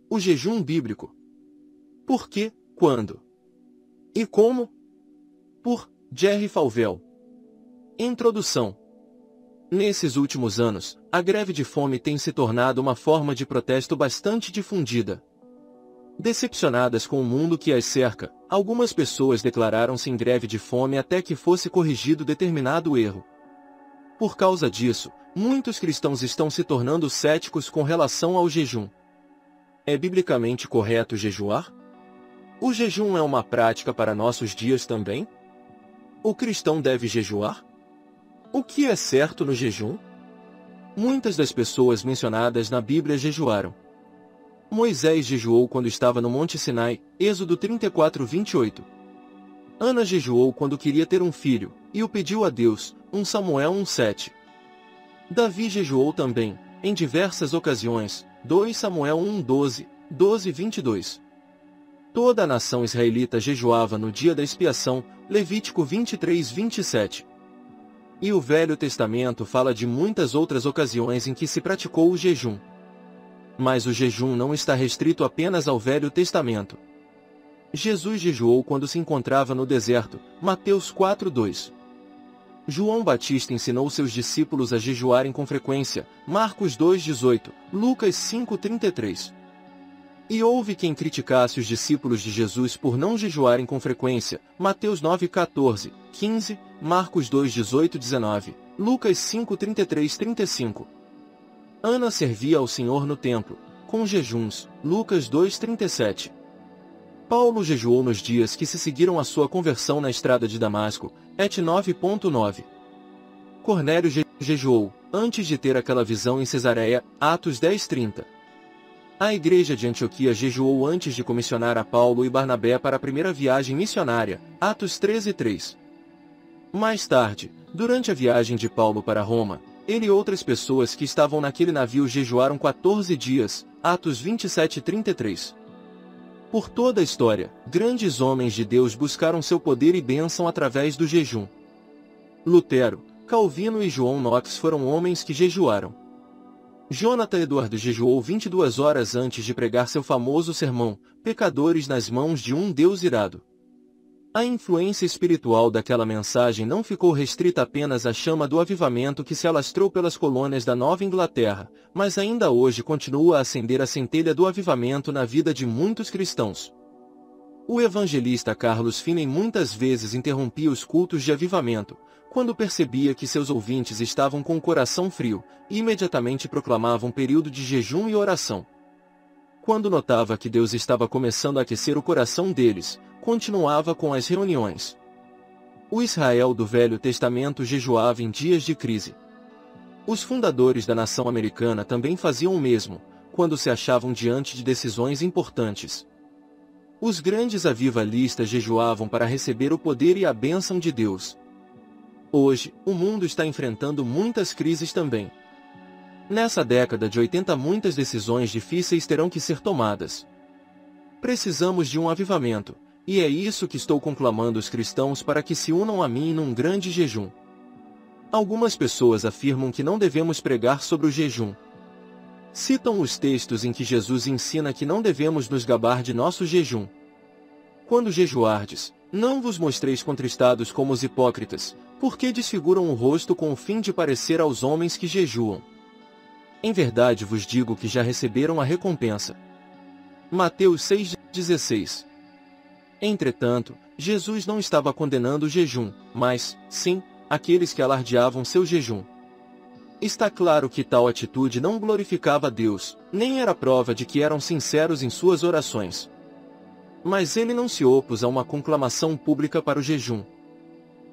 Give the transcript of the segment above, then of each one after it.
O jejum bíblico. Por quê, quando e como? Por Jerry Falwell. Introdução. Nesses últimos anos, a greve de fome tem se tornado uma forma de protesto bastante difundida. Decepcionadas com o mundo que as cerca, algumas pessoas declararam-se em greve de fome até que fosse corrigido determinado erro. Por causa disso, muitos cristãos estão se tornando céticos com relação ao jejum. É biblicamente correto jejuar? O jejum é uma prática para nossos dias também? O cristão deve jejuar? O que é certo no jejum? Muitas das pessoas mencionadas na Bíblia jejuaram. Moisés jejuou quando estava no Monte Sinai, Êxodo 34:28. Ana jejuou quando queria ter um filho, e o pediu a Deus, 1 Samuel 1:7. Davi jejuou também, em diversas ocasiões, 2 Samuel 1:12, 12:22. Toda a nação israelita jejuava no dia da expiação, Levítico 23:27. E o Velho Testamento fala de muitas outras ocasiões em que se praticou o jejum. Mas o jejum não está restrito apenas ao Velho Testamento. Jesus jejuou quando se encontrava no deserto, Mateus 4:2. João Batista ensinou seus discípulos a jejuarem com frequência, Marcos 2:18, Lucas 5:33. E houve quem criticasse os discípulos de Jesus por não jejuarem com frequência, Mateus 9:14, 15, Marcos 2:18-19, Lucas 5:33-35. Ana servia ao Senhor no templo, com jejuns, Lucas 2:37. Paulo jejuou nos dias que se seguiram a sua conversão na estrada de Damasco, Et 9:9. Cornélio jejuou, antes de ter aquela visão em Cesareia, Atos 10:30. A igreja de Antioquia jejuou antes de comissionar a Paulo e Barnabé para a primeira viagem missionária, Atos 13:3. Mais tarde, durante a viagem de Paulo para Roma, ele e outras pessoas que estavam naquele navio jejuaram 14 dias, Atos 27:33. Por toda a história, grandes homens de Deus buscaram seu poder e bênção através do jejum. Lutero, Calvino e João Knox foram homens que jejuaram. Jonathan Edwards jejuou 22 horas antes de pregar seu famoso sermão, Pecadores nas mãos de um Deus irado. A influência espiritual daquela mensagem não ficou restrita apenas à chama do avivamento que se alastrou pelas colônias da Nova Inglaterra, mas ainda hoje continua a acender a centelha do avivamento na vida de muitos cristãos. O evangelista Carlos Finney muitas vezes interrompia os cultos de avivamento, quando percebia que seus ouvintes estavam com o coração frio, e imediatamente proclamava um período de jejum e oração. Quando notava que Deus estava começando a aquecer o coração deles, continuava com as reuniões. O Israel do Velho Testamento jejuava em dias de crise. Os fundadores da nação americana também faziam o mesmo, quando se achavam diante de decisões importantes. Os grandes avivalistas jejuavam para receber o poder e a bênção de Deus. Hoje, o mundo está enfrentando muitas crises também. Nessa década de 80 muitas decisões difíceis terão que ser tomadas. Precisamos de um avivamento, e é isso que estou conclamando os cristãos para que se unam a mim num grande jejum. Algumas pessoas afirmam que não devemos pregar sobre o jejum. Citam os textos em que Jesus ensina que não devemos nos gabar de nosso jejum. Quando jejuardes, não vos mostreis contristados como os hipócritas, porque desfiguram o rosto com o fim de parecer aos homens que jejuam. Em verdade vos digo que já receberam a recompensa. Mateus 6,16. Entretanto, Jesus não estava condenando o jejum, mas, sim, aqueles que alardeavam seu jejum. Está claro que tal atitude não glorificava a Deus, nem era prova de que eram sinceros em suas orações. Mas ele não se opôs a uma conclamação pública para o jejum.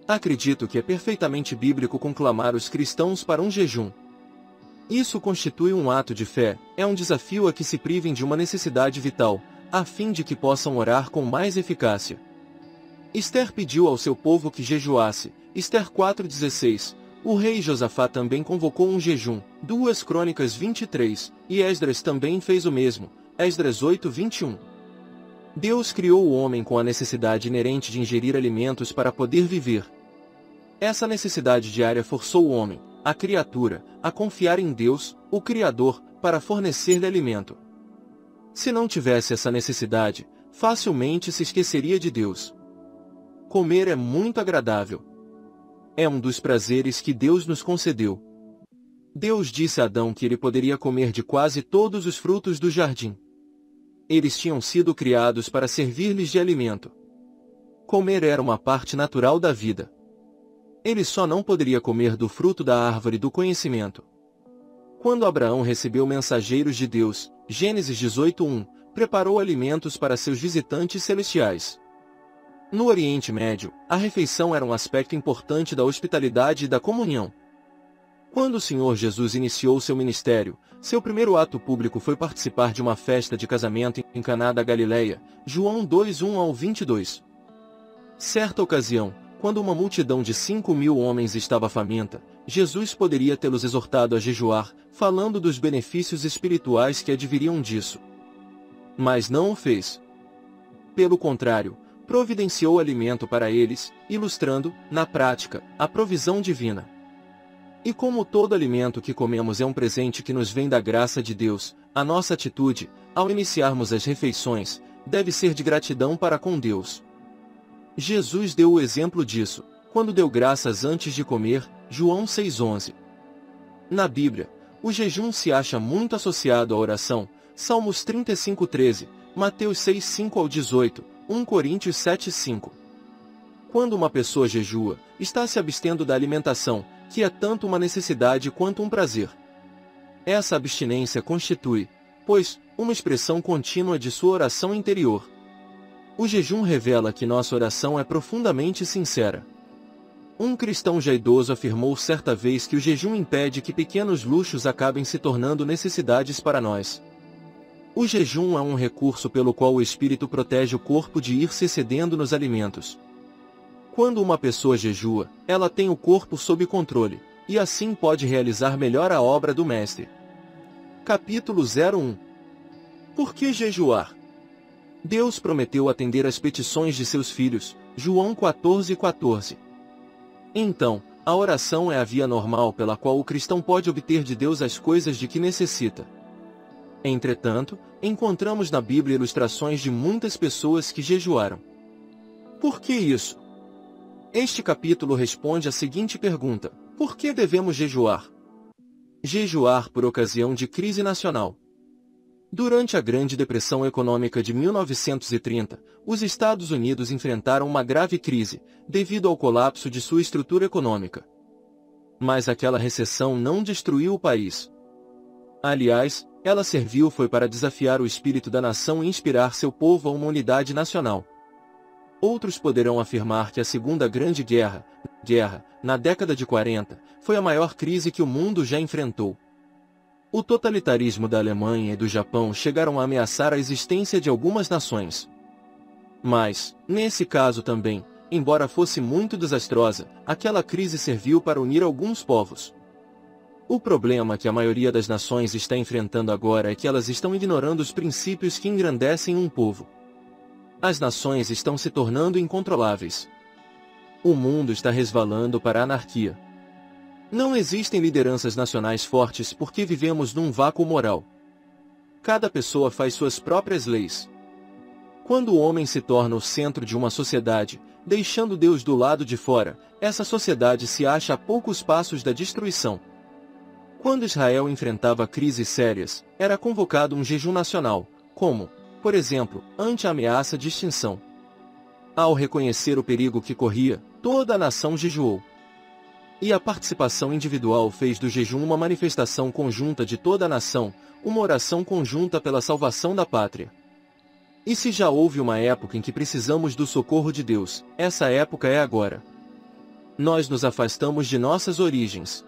Acredito que é perfeitamente bíblico conclamar os cristãos para um jejum. Isso constitui um ato de fé, é um desafio a que se privem de uma necessidade vital, a fim de que possam orar com mais eficácia. Esther pediu ao seu povo que jejuasse, Esther 4,16. O rei Josafá também convocou um jejum, 2 Crônicas 23, e Esdras também fez o mesmo, Esdras 8:21. Deus criou o homem com a necessidade inerente de ingerir alimentos para poder viver. Essa necessidade diária forçou o homem, a criatura, a confiar em Deus, o Criador, para fornecer-lhe alimento. Se não tivesse essa necessidade, facilmente se esqueceria de Deus. Comer é muito agradável. É um dos prazeres que Deus nos concedeu. Deus disse a Adão que ele poderia comer de quase todos os frutos do jardim. Eles tinham sido criados para servir-lhes de alimento. Comer era uma parte natural da vida. Ele só não poderia comer do fruto da árvore do conhecimento. Quando Abraão recebeu mensageiros de Deus, Gênesis 18:1, preparou alimentos para seus visitantes celestiais. No Oriente Médio, a refeição era um aspecto importante da hospitalidade e da comunhão. Quando o Senhor Jesus iniciou seu ministério, seu primeiro ato público foi participar de uma festa de casamento em Caná da Galileia, João 2:1-22. Certa ocasião, quando uma multidão de 5.000 homens estava faminta, Jesus poderia tê-los exortado a jejuar, falando dos benefícios espirituais que adviriam disso. Mas não o fez. Pelo contrário, providenciou alimento para eles, ilustrando, na prática, a provisão divina. E como todo alimento que comemos é um presente que nos vem da graça de Deus, a nossa atitude, ao iniciarmos as refeições, deve ser de gratidão para com Deus. Jesus deu o exemplo disso, quando deu graças antes de comer, João 6:11. Na Bíblia, o jejum se acha muito associado à oração, Salmos 35:13, Mateus 6:5-18, 1 Coríntios 7:5. Quando uma pessoa jejua, está se abstendo da alimentação, que é tanto uma necessidade quanto um prazer. Essa abstinência constitui, pois, uma expressão contínua de sua oração interior. O jejum revela que nossa oração é profundamente sincera. Um cristão já idoso afirmou certa vez que o jejum impede que pequenos luxos acabem se tornando necessidades para nós. O jejum é um recurso pelo qual o espírito protege o corpo de ir se excedendo nos alimentos. Quando uma pessoa jejua, ela tem o corpo sob controle, e assim pode realizar melhor a obra do Mestre. Capítulo 01. Por que jejuar? Deus prometeu atender às petições de seus filhos, João 14:14. Então, a oração é a via normal pela qual o cristão pode obter de Deus as coisas de que necessita. Entretanto, encontramos na Bíblia ilustrações de muitas pessoas que jejuaram. Por que isso? Este capítulo responde à seguinte pergunta: por que devemos jejuar? Jejuar por ocasião de crise nacional. Durante a Grande Depressão Econômica de 1930, os Estados Unidos enfrentaram uma grave crise, devido ao colapso de sua estrutura econômica. Mas aquela recessão não destruiu o país. Aliás, ela serviu foi para desafiar o espírito da nação e inspirar seu povo a uma unidade nacional. Outros poderão afirmar que a Segunda Grande Guerra, na década de 40, foi a maior crise que o mundo já enfrentou. O totalitarismo da Alemanha e do Japão chegaram a ameaçar a existência de algumas nações. Mas, nesse caso também, embora fosse muito desastrosa, aquela crise serviu para unir alguns povos. O problema que a maioria das nações está enfrentando agora é que elas estão ignorando os princípios que engrandecem um povo. As nações estão se tornando incontroláveis. O mundo está resvalando para a anarquia. Não existem lideranças nacionais fortes porque vivemos num vácuo moral. Cada pessoa faz suas próprias leis. Quando o homem se torna o centro de uma sociedade, deixando Deus do lado de fora, essa sociedade se acha a poucos passos da destruição. Quando Israel enfrentava crises sérias, era convocado um jejum nacional, como, por exemplo, ante a ameaça de extinção. Ao reconhecer o perigo que corria, toda a nação jejuou. E a participação individual fez do jejum uma manifestação conjunta de toda a nação, uma oração conjunta pela salvação da pátria. E se já houve uma época em que precisamos do socorro de Deus, essa época é agora. Nós nos afastamos de nossas origens.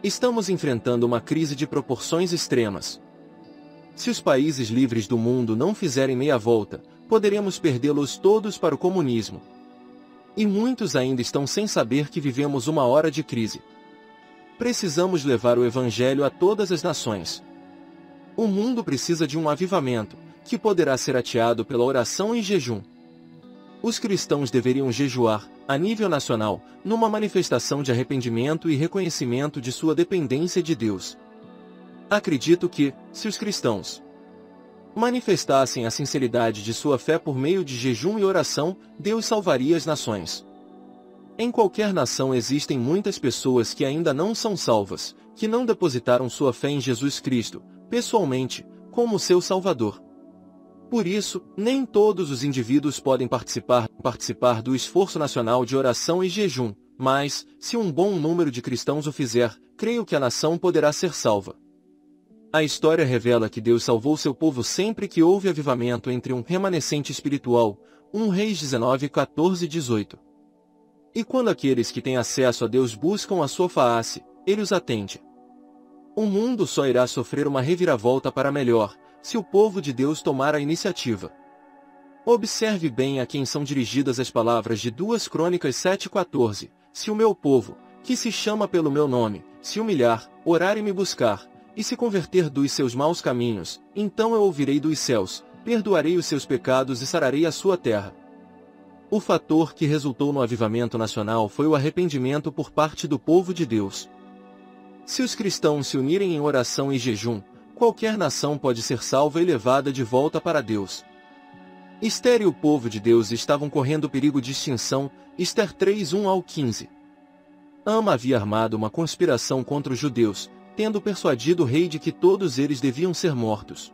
Estamos enfrentando uma crise de proporções extremas. Se os países livres do mundo não fizerem meia volta, poderemos perdê-los todos para o comunismo. E muitos ainda estão sem saber que vivemos uma hora de crise. Precisamos levar o Evangelho a todas as nações. O mundo precisa de um avivamento, que poderá ser ateado pela oração e jejum. Os cristãos deveriam jejuar, a nível nacional, numa manifestação de arrependimento e reconhecimento de sua dependência de Deus. Acredito que, se os cristãos manifestassem a sinceridade de sua fé por meio de jejum e oração, Deus salvaria as nações. Em qualquer nação existem muitas pessoas que ainda não são salvas, que não depositaram sua fé em Jesus Cristo, pessoalmente, como seu Salvador. Por isso, nem todos os indivíduos podem participar do esforço nacional de oração e jejum, mas, se um bom número de cristãos o fizer, creio que a nação poderá ser salva. A história revela que Deus salvou seu povo sempre que houve avivamento entre um remanescente espiritual, 1 Reis 19, 14 e 18. E quando aqueles que têm acesso a Deus buscam a sua face, Ele os atende. O mundo só irá sofrer uma reviravolta para melhor, se o povo de Deus tomar a iniciativa. Observe bem a quem são dirigidas as palavras de 2 Crônicas 7,14. Se o meu povo, que se chama pelo meu nome, se humilhar, orar e me buscar, e se converter dos seus maus caminhos, então eu ouvirei dos céus, perdoarei os seus pecados e sararei a sua terra. O fator que resultou no avivamento nacional foi o arrependimento por parte do povo de Deus. Se os cristãos se unirem em oração e jejum, qualquer nação pode ser salva e levada de volta para Deus. Esther e o povo de Deus estavam correndo perigo de extinção, Esther 3:1 ao 15. Ama havia armado uma conspiração contra os judeus, tendo persuadido o rei de que todos eles deviam ser mortos.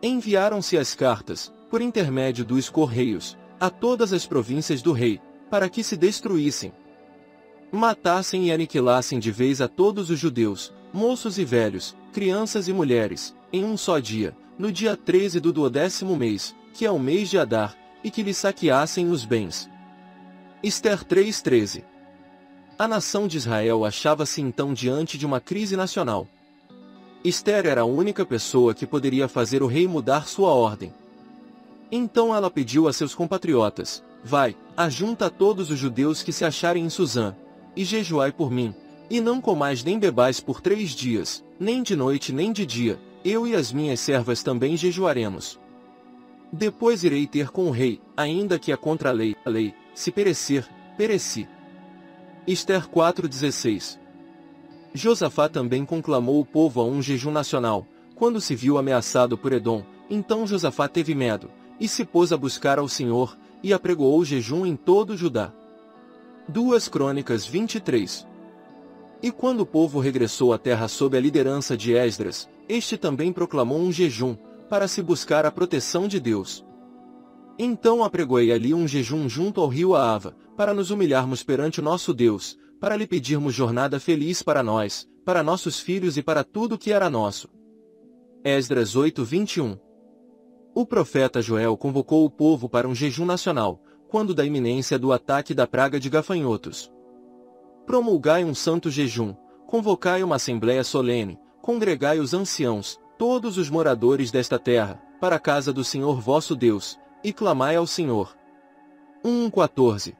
Enviaram-se as cartas, por intermédio dos correios, a todas as províncias do rei, para que se destruíssem, matassem e aniquilassem de vez a todos os judeus, moços e velhos, crianças e mulheres, em um só dia, no dia 13 do 12º mês, que é o mês de Adar, e que lhes saqueassem os bens. Esther 3:13. A nação de Israel achava-se então diante de uma crise nacional. Esther era a única pessoa que poderia fazer o rei mudar sua ordem. Então ela pediu a seus compatriotas: vai, ajunta todos os judeus que se acharem em Susã, e jejuai por mim, e não comais nem bebais por 3 dias, nem de noite nem de dia, eu e as minhas servas também jejuaremos. Depois irei ter com o rei, ainda que a contra a lei, se perecer, pereci. Esther 4:16. Josafá também conclamou o povo a um jejum nacional, quando se viu ameaçado por Edom, então Josafá teve medo, e se pôs a buscar ao Senhor, e apregoou jejum em todo Judá. 2 Crônicas 23. E quando o povo regressou à terra sob a liderança de Esdras, este também proclamou um jejum, para se buscar a proteção de Deus. Então apregoei ali um jejum junto ao rio Ahava, para nos humilharmos perante o nosso Deus, para lhe pedirmos jornada feliz para nós, para nossos filhos e para tudo que era nosso. Esdras 8:21. O profeta Joel convocou o povo para um jejum nacional, quando da iminência do ataque da praga de gafanhotos. Promulgai um santo jejum, convocai uma assembléia solene, congregai os anciãos, todos os moradores desta terra, para a casa do Senhor vosso Deus, e clamai ao Senhor. 1:14.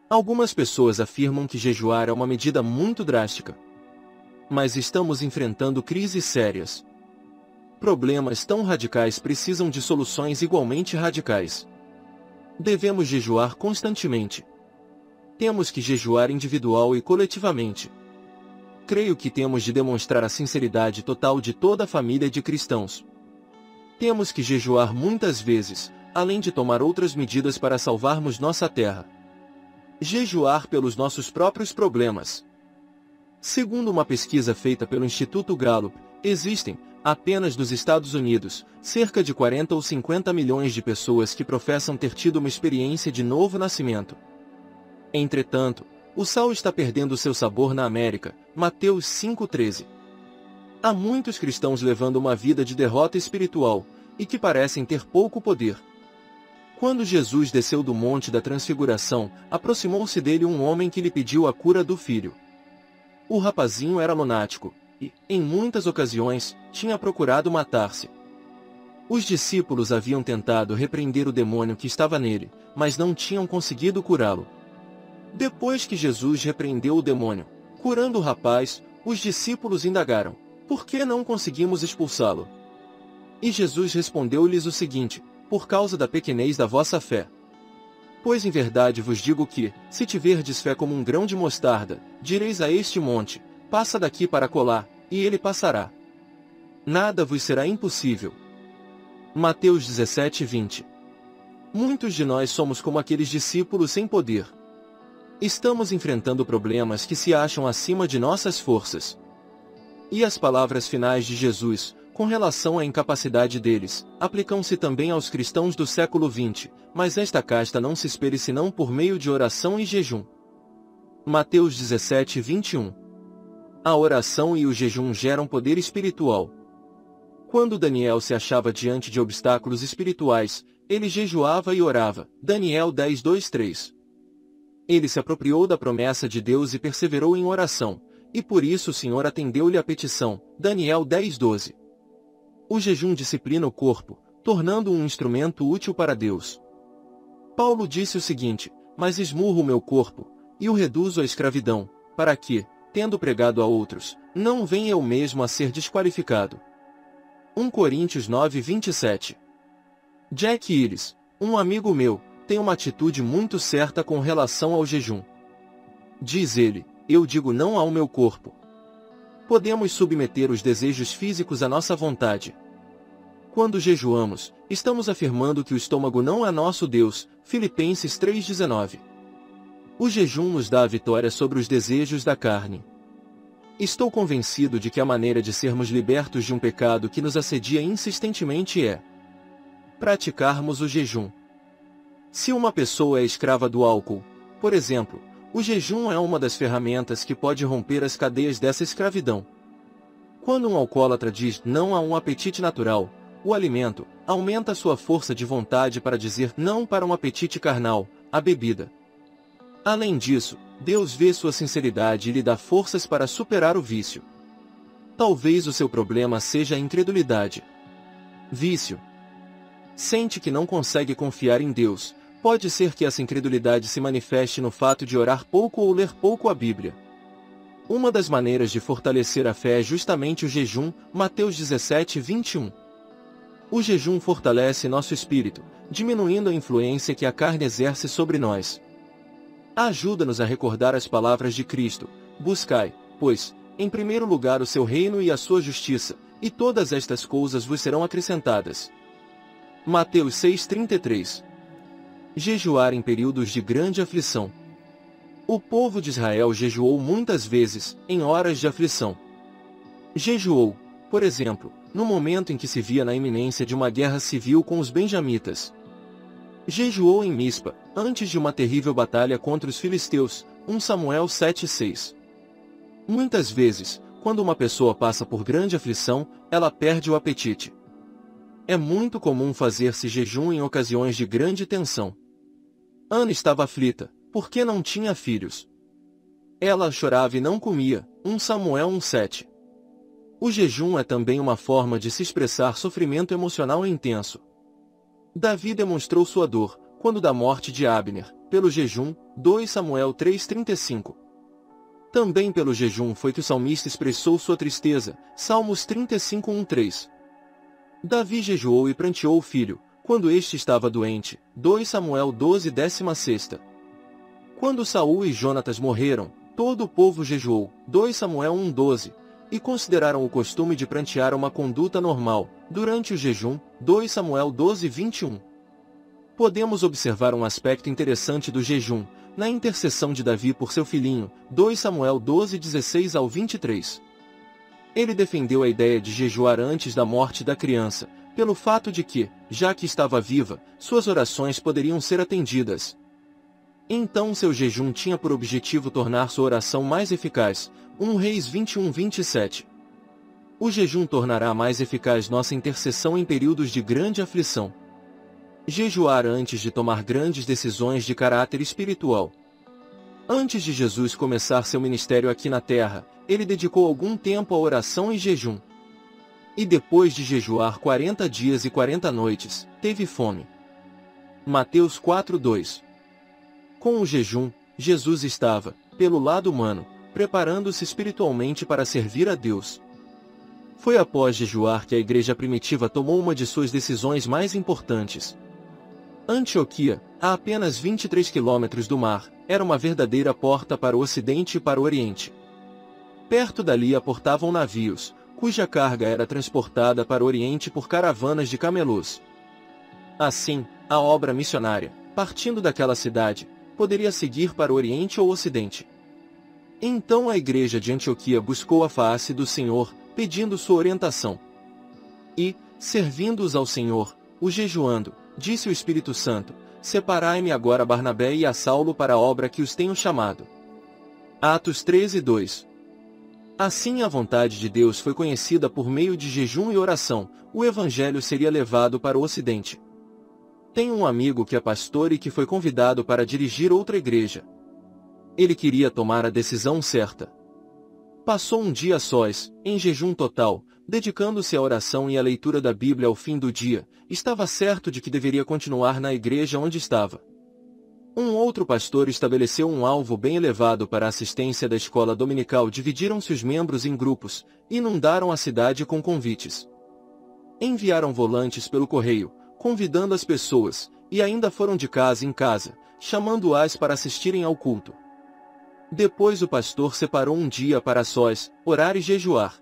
Algumas pessoas afirmam que jejuar é uma medida muito drástica. Mas estamos enfrentando crises sérias. Problemas tão radicais precisam de soluções igualmente radicais. Devemos jejuar constantemente. Temos que jejuar individual e coletivamente. Creio que temos de demonstrar a sinceridade total de toda a família de cristãos. Temos que jejuar muitas vezes, além de tomar outras medidas para salvarmos nossa terra. Jejuar pelos nossos próprios problemas. Segundo uma pesquisa feita pelo Instituto Gallup, existem, apenas nos Estados Unidos, cerca de 40 ou 50 milhões de pessoas que professam ter tido uma experiência de novo nascimento. Entretanto, o sal está perdendo seu sabor na América, Mateus 5:13. Há muitos cristãos levando uma vida de derrota espiritual, e que parecem ter pouco poder. Quando Jesus desceu do Monte da Transfiguração, aproximou-se dele um homem que lhe pediu a cura do filho. O rapazinho era lunático, e, em muitas ocasiões, tinha procurado matar-se. Os discípulos haviam tentado repreender o demônio que estava nele, mas não tinham conseguido curá-lo. Depois que Jesus repreendeu o demônio, curando o rapaz, os discípulos indagaram: por que não conseguimos expulsá-lo? E Jesus respondeu-lhes o seguinte: por causa da pequenez da vossa fé. Pois em verdade vos digo que, se tiverdes fé como um grão de mostarda, direis a este monte: passa daqui para acolá, e ele passará. Nada vos será impossível. Mateus 17:20. Muitos de nós somos como aqueles discípulos sem poder. Estamos enfrentando problemas que se acham acima de nossas forças. E as palavras finais de Jesus, com relação à incapacidade deles, aplicam-se também aos cristãos do século XX, mas esta casta não se espere senão por meio de oração e jejum. Mateus 17:21. A oração e o jejum geram poder espiritual. Quando Daniel se achava diante de obstáculos espirituais, ele jejuava e orava. Daniel 10:2-3. Ele se apropriou da promessa de Deus e perseverou em oração, e por isso o Senhor atendeu-lhe a petição. Daniel 10:12. O jejum disciplina o corpo, tornando-o um instrumento útil para Deus. Paulo disse o seguinte: mas esmurro o meu corpo, e o reduzo à escravidão, para que, tendo pregado a outros, não venha eu mesmo a ser desqualificado. 1 Coríntios 9:27. Jack Ellis, um amigo meu, tem uma atitude muito certa com relação ao jejum. Diz ele: eu digo não ao meu corpo. Podemos submeter os desejos físicos à nossa vontade. Quando jejuamos, estamos afirmando que o estômago não é nosso Deus. Filipenses 3:19. O jejum nos dá a vitória sobre os desejos da carne. Estou convencido de que a maneira de sermos libertos de um pecado que nos assedia insistentemente é praticarmos o jejum. Se uma pessoa é escrava do álcool, por exemplo, o jejum é uma das ferramentas que pode romper as cadeias dessa escravidão. Quando um alcoólatra diz não a um apetite natural, o alimento aumenta sua força de vontade para dizer não para um apetite carnal, a bebida. Além disso, Deus vê sua sinceridade e lhe dá forças para superar o vício. Talvez o seu problema seja a incredulidade. Vício. Sente que não consegue confiar em Deus. Pode ser que essa incredulidade se manifeste no fato de orar pouco ou ler pouco a Bíblia. Uma das maneiras de fortalecer a fé é justamente o jejum. Mateus 17:21. O jejum fortalece nosso espírito, diminuindo a influência que a carne exerce sobre nós. Ajuda-nos a recordar as palavras de Cristo: buscai, pois, em primeiro lugar o seu reino e a sua justiça, e todas estas coisas vos serão acrescentadas. Mateus 6:33. Jejuar em períodos de grande aflição. O povo de Israel jejuou muitas vezes, em horas de aflição. Jejuou, por exemplo, no momento em que se via na iminência de uma guerra civil com os benjamitas. Jejuou em Mispa, antes de uma terrível batalha contra os filisteus. 1 Samuel 7:6. Muitas vezes, quando uma pessoa passa por grande aflição, ela perde o apetite. É muito comum fazer-se jejum em ocasiões de grande tensão. Ana estava aflita, porque não tinha filhos. Ela chorava e não comia. 1 Samuel 1:7. O jejum é também uma forma de se expressar sofrimento emocional intenso. Davi demonstrou sua dor, quando da morte de Abner, pelo jejum. 2 Samuel 3:35. Também pelo jejum foi que o salmista expressou sua tristeza. Salmos 35:1-3. Davi jejuou e pranteou o filho, quando este estava doente. 2 Samuel 12:16. Quando Saul e Jonatas morreram, todo o povo jejuou. 2 Samuel 1:12. E consideraram o costume de prantear uma conduta normal, durante o jejum. 2 Samuel 12:21. Podemos observar um aspecto interessante do jejum, na intercessão de Davi por seu filhinho. 2 Samuel 12:16-23. Ele defendeu a ideia de jejuar antes da morte da criança, pelo fato de que, já que estava viva, suas orações poderiam ser atendidas. Então seu jejum tinha por objetivo tornar sua oração mais eficaz. 1 Reis 21:27. O jejum tornará mais eficaz nossa intercessão em períodos de grande aflição. Jejuar antes de tomar grandes decisões de caráter espiritual. Antes de Jesus começar seu ministério aqui na terra, ele dedicou algum tempo à oração e jejum. E depois de jejuar 40 dias e 40 noites, teve fome. Mateus 4:2. Com o jejum, Jesus estava, pelo lado humano, preparando-se espiritualmente para servir a Deus. Foi após jejuar que a igreja primitiva tomou uma de suas decisões mais importantes. Antioquia, a apenas 23 quilômetros do mar, era uma verdadeira porta para o Ocidente e para o Oriente. Perto dali aportavam navios, cuja carga era transportada para o Oriente por caravanas de camelôs. Assim, a obra missionária, partindo daquela cidade, poderia seguir para o Oriente ou Ocidente. Então a igreja de Antioquia buscou a face do Senhor, pedindo sua orientação. E, servindo-os ao Senhor, o jejuando, disse o Espírito Santo: separai-me agora a Barnabé e a Saulo para a obra que os tenho chamado. Atos 13:2. Assim a vontade de Deus foi conhecida por meio de jejum e oração, o Evangelho seria levado para o Ocidente. Tenho um amigo que é pastor e que foi convidado para dirigir outra igreja. Ele queria tomar a decisão certa. Passou um dia a sós, em jejum total, dedicando-se à oração e à leitura da Bíblia ao fim do dia. Estava certo de que deveria continuar na igreja onde estava. Um outro pastor estabeleceu um alvo bem elevado para a assistência da escola dominical. Dividiram-se os membros em grupos, inundaram a cidade com convites. Enviaram volantes pelo correio, convidando as pessoas, e ainda foram de casa em casa, chamando-as para assistirem ao culto. Depois o pastor separou um dia para sós, orar e jejuar.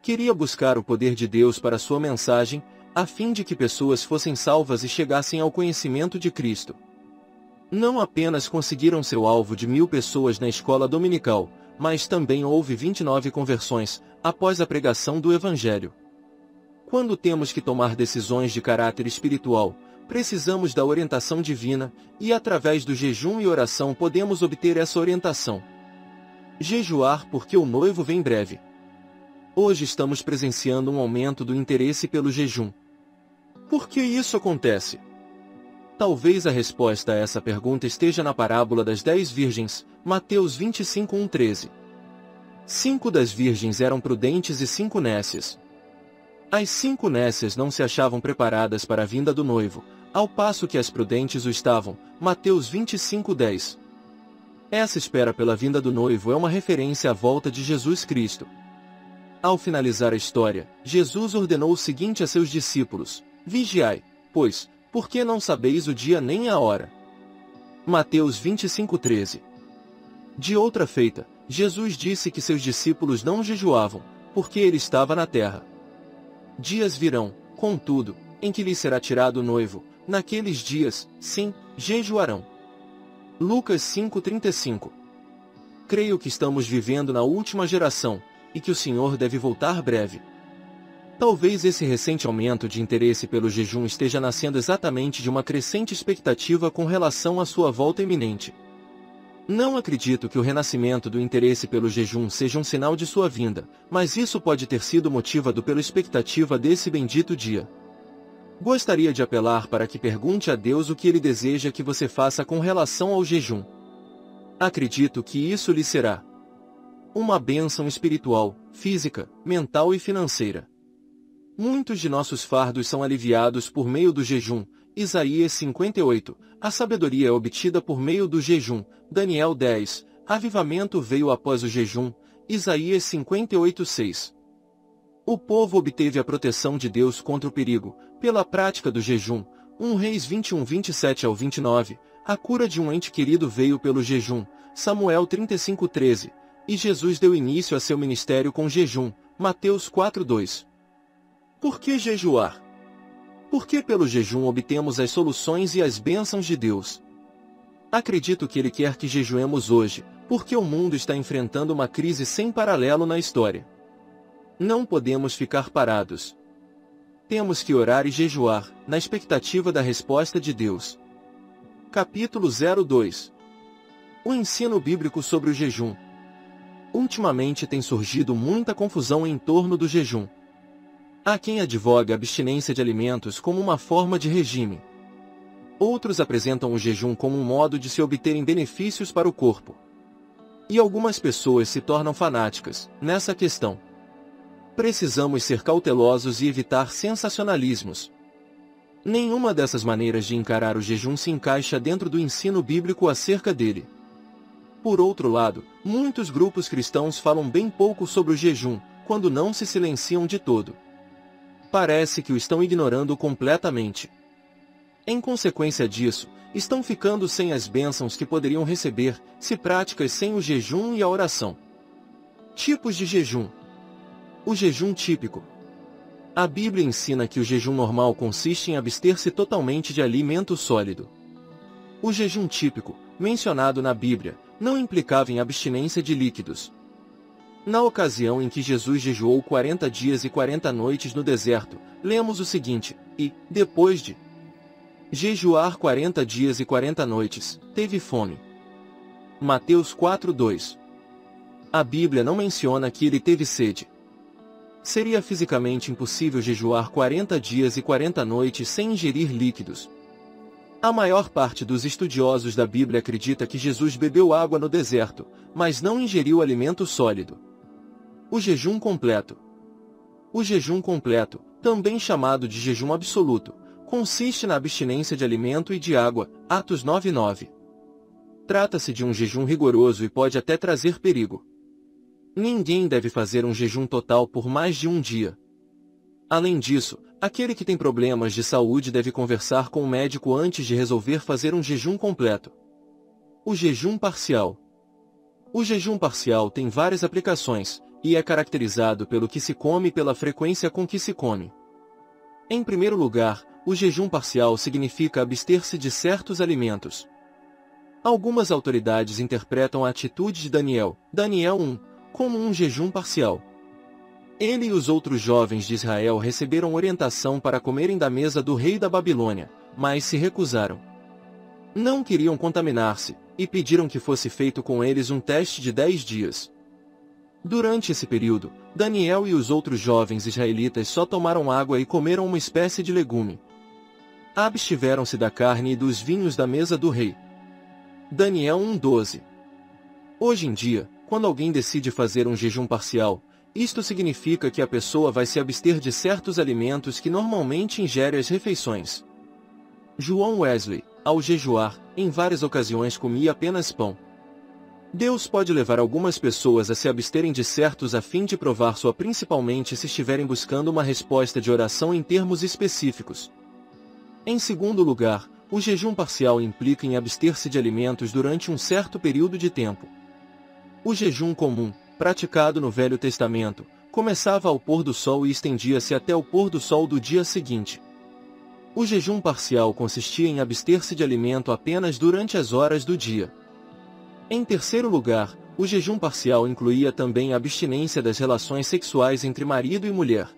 Queria buscar o poder de Deus para sua mensagem, a fim de que pessoas fossem salvas e chegassem ao conhecimento de Cristo. Não apenas conseguiram seu alvo de 1000 pessoas na escola dominical, mas também houve 29 conversões, após a pregação do Evangelho. Quando temos que tomar decisões de caráter espiritual, precisamos da orientação divina, e através do jejum e oração podemos obter essa orientação. Jejuar porque o noivo vem breve. Hoje estamos presenciando um aumento do interesse pelo jejum. Por que isso acontece? Talvez a resposta a essa pergunta esteja na parábola das 10 virgens, Mateus 25:13. 5 das virgens eram prudentes e 5 nécias. As 5 nécias não se achavam preparadas para a vinda do noivo, ao passo que as prudentes o estavam, Mateus 25:10. Essa espera pela vinda do noivo é uma referência à volta de Jesus Cristo. Ao finalizar a história, Jesus ordenou o seguinte a seus discípulos: vigiai, pois, porque não sabeis o dia nem a hora. Mateus 25:13. De outra feita, Jesus disse que seus discípulos não jejuavam, porque ele estava na terra. Dias virão, contudo, em que lhes será tirado o noivo. Naqueles dias, sim, jejuarão. Lucas 5:35. Creio que estamos vivendo na última geração, e que o Senhor deve voltar breve. Talvez esse recente aumento de interesse pelo jejum esteja nascendo exatamente de uma crescente expectativa com relação à sua volta iminente. Não acredito que o renascimento do interesse pelo jejum seja um sinal de sua vinda, mas isso pode ter sido motivado pela expectativa desse bendito dia. Gostaria de apelar para que pergunte a Deus o que Ele deseja que você faça com relação ao jejum. Acredito que isso lhe será uma bênção espiritual, física, mental e financeira. Muitos de nossos fardos são aliviados por meio do jejum. Isaías 58. A sabedoria é obtida por meio do jejum. Daniel 10. Avivamento veio após o jejum. Isaías 58:6. O povo obteve a proteção de Deus contra o perigo, pela prática do jejum. 1 Reis 21:27-29. A cura de um ente querido veio pelo jejum. Samuel 35:13. E Jesus deu início a seu ministério com jejum. Mateus 4:2. Por que jejuar? Porque pelo jejum obtemos as soluções e as bênçãos de Deus. Acredito que Ele quer que jejuemos hoje, porque o mundo está enfrentando uma crise sem paralelo na história. Não podemos ficar parados. Temos que orar e jejuar, na expectativa da resposta de Deus. Capítulo 02. O ensino bíblico sobre o jejum. Ultimamente tem surgido muita confusão em torno do jejum. Há quem advoga a abstinência de alimentos como uma forma de regime. Outros apresentam o jejum como um modo de se obterem benefícios para o corpo. E algumas pessoas se tornam fanáticas nessa questão. Precisamos ser cautelosos e evitar sensacionalismos. Nenhuma dessas maneiras de encarar o jejum se encaixa dentro do ensino bíblico acerca dele. Por outro lado, muitos grupos cristãos falam bem pouco sobre o jejum, quando não se silenciam de todo. Parece que o estão ignorando completamente. Em consequência disso, estão ficando sem as bênçãos que poderiam receber, se práticas sem o jejum e a oração. Tipos de jejum. O jejum típico. A Bíblia ensina que o jejum normal consiste em abster-se totalmente de alimento sólido. O jejum típico, mencionado na Bíblia, não implicava em abstinência de líquidos. Na ocasião em que Jesus jejuou 40 dias e 40 noites no deserto, lemos o seguinte: e, depois de jejuar 40 dias e 40 noites, teve fome. Mateus 4:2. A Bíblia não menciona que ele teve sede. Seria fisicamente impossível jejuar 40 dias e 40 noites sem ingerir líquidos. A maior parte dos estudiosos da Bíblia acredita que Jesus bebeu água no deserto, mas não ingeriu alimento sólido. O jejum completo. O jejum completo, também chamado de jejum absoluto, consiste na abstinência de alimento e de água, Atos 9:9. Trata-se de um jejum rigoroso e pode até trazer perigo. Ninguém deve fazer um jejum total por mais de um dia. Além disso, aquele que tem problemas de saúde deve conversar com o médico antes de resolver fazer um jejum completo. O jejum parcial. O jejum parcial tem várias aplicações, e é caracterizado pelo que se come e pela frequência com que se come. Em primeiro lugar, o jejum parcial significa abster-se de certos alimentos. Algumas autoridades interpretam a atitude de Daniel, Daniel 1, como um jejum parcial. Ele e os outros jovens de Israel receberam orientação para comerem da mesa do rei da Babilônia, mas se recusaram. Não queriam contaminar-se, e pediram que fosse feito com eles um teste de 10 dias. Durante esse período, Daniel e os outros jovens israelitas só tomaram água e comeram uma espécie de legume. Abstiveram-se da carne e dos vinhos da mesa do rei. Daniel 1:12. Hoje em dia, quando alguém decide fazer um jejum parcial, isto significa que a pessoa vai se abster de certos alimentos que normalmente ingere às refeições. João Wesley, ao jejuar, em várias ocasiões comia apenas pão. Deus pode levar algumas pessoas a se absterem de certos a fim de provar sua, principalmente se estiverem buscando uma resposta de oração em termos específicos. Em segundo lugar, o jejum parcial implica em abster-se de alimentos durante um certo período de tempo. O jejum comum, praticado no Velho Testamento, começava ao pôr do sol e estendia-se até o pôr do sol do dia seguinte. O jejum parcial consistia em abster-se de alimento apenas durante as horas do dia. Em terceiro lugar, o jejum parcial incluía também a abstinência das relações sexuais entre marido e mulher.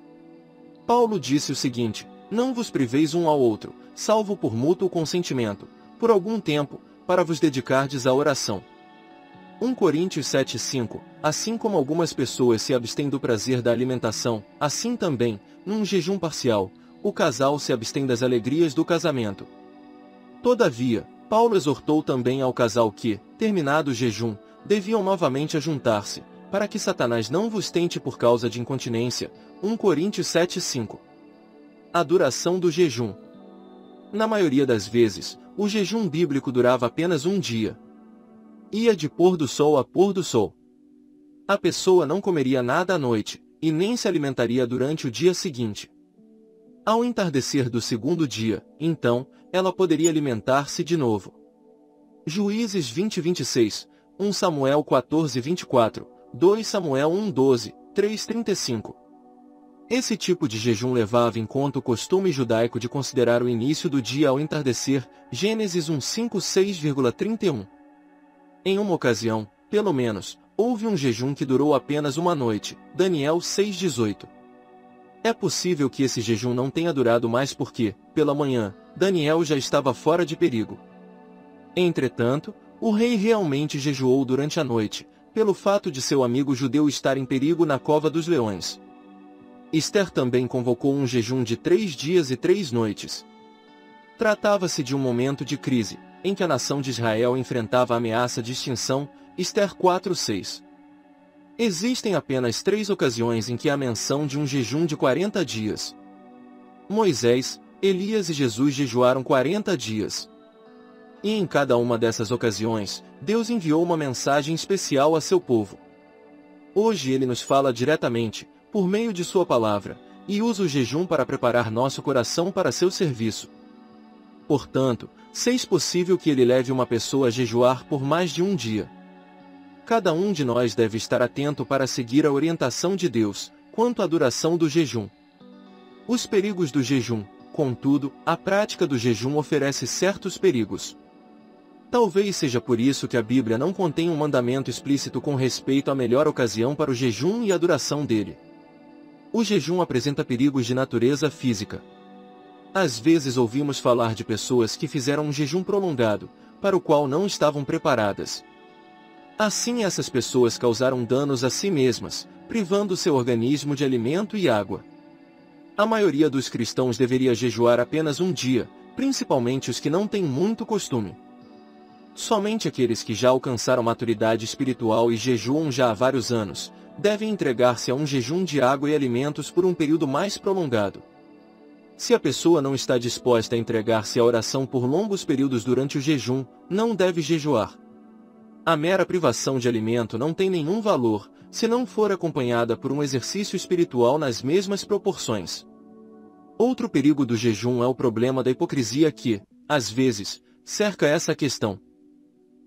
Paulo disse o seguinte: não vos priveis um ao outro, salvo por mútuo consentimento, por algum tempo, para vos dedicardes à oração. 1 Coríntios 7:5. Assim como algumas pessoas se abstêm do prazer da alimentação, assim também, num jejum parcial, o casal se abstém das alegrias do casamento. Todavia, Paulo exortou também ao casal que, terminado o jejum, deviam novamente ajuntar-se, para que Satanás não vos tente por causa de incontinência. 1 Coríntios 7:5. A duração do jejum. Na maioria das vezes, o jejum bíblico durava apenas um dia. Ia de pôr do sol a pôr do sol. A pessoa não comeria nada à noite, e nem se alimentaria durante o dia seguinte. Ao entardecer do segundo dia, então, ela poderia alimentar-se de novo. Juízes 20:26, 1 Samuel 14:24, 2 Samuel 1:12, 3:35. Esse tipo de jejum levava em conta o costume judaico de considerar o início do dia ao entardecer, Gênesis 1:5-6,31. Em uma ocasião, pelo menos, houve um jejum que durou apenas uma noite, Daniel 6:18. É possível que esse jejum não tenha durado mais porque, pela manhã, Daniel já estava fora de perigo. Entretanto, o rei realmente jejuou durante a noite, pelo fato de seu amigo judeu estar em perigo na cova dos leões. Esther também convocou um jejum de 3 dias e 3 noites. Tratava-se de um momento de crise, em que a nação de Israel enfrentava a ameaça de extinção, Esther 4:6. Existem apenas 3 ocasiões em que há menção de um jejum de 40 dias. Moisés, Elias e Jesus jejuaram 40 dias. E em cada uma dessas ocasiões, Deus enviou uma mensagem especial a seu povo. Hoje ele nos fala diretamente, por meio de sua palavra, e usa o jejum para preparar nosso coração para seu serviço. Portanto, seis possível que ele leve uma pessoa a jejuar por mais de um dia. Cada um de nós deve estar atento para seguir a orientação de Deus, quanto à duração do jejum. Os perigos do jejum. Contudo, a prática do jejum oferece certos perigos. Talvez seja por isso que a Bíblia não contém um mandamento explícito com respeito à melhor ocasião para o jejum e a duração dele. O jejum apresenta perigos de natureza física. Às vezes ouvimos falar de pessoas que fizeram um jejum prolongado, para o qual não estavam preparadas. Assim, essas pessoas causaram danos a si mesmas, privando seu organismo de alimento e água. A maioria dos cristãos deveria jejuar apenas um dia, principalmente os que não têm muito costume. Somente aqueles que já alcançaram maturidade espiritual e jejuam já há vários anos, devem entregar-se a um jejum de água e alimentos por um período mais prolongado. Se a pessoa não está disposta a entregar-se à oração por longos períodos durante o jejum, não deve jejuar. A mera privação de alimento não tem nenhum valor, se não for acompanhada por um exercício espiritual nas mesmas proporções. Outro perigo do jejum é o problema da hipocrisia que, às vezes, cerca essa questão.